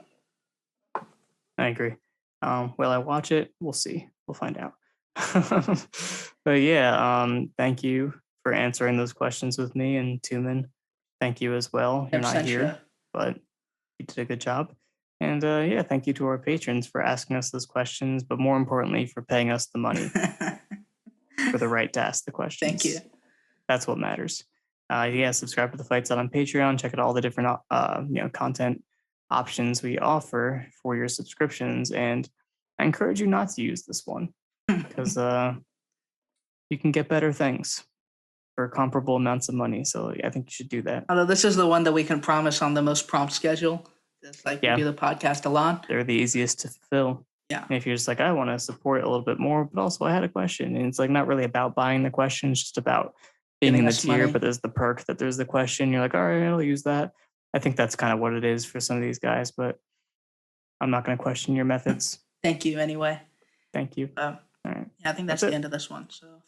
I agree. Will I watch it? We'll see. We'll find out. But yeah, thank you for answering those questions with me, and Tumen, thank you as well. You're not here, but you did a good job. And yeah, thank you to our patrons for asking us those questions, but more importantly, for paying us the money for the right to ask the questions. Thank you. That's what matters. Yeah, subscribe to the Fight Side on Patreon. Check out all the different content options we offer for your subscriptions, and I encourage you not to use this one because you can get better things for comparable amounts of money. So yeah, I think you should do that. Although this is the one that we can promise on the most prompt schedule. It's like we do the podcast a lot. They're the easiest to fulfill. Yeah. And if you're just like, I want to support a little bit more, but also I had a question, and it's like not really about buying the question, it's just about being in the tier, but there's the perk that there's the question. You're like, all right, I'll use that. I think that's kind of what it is for some of these guys, but I'm not going to question your methods. Thank you anyway. Thank you. All right. Yeah, I think that's the end of this one. So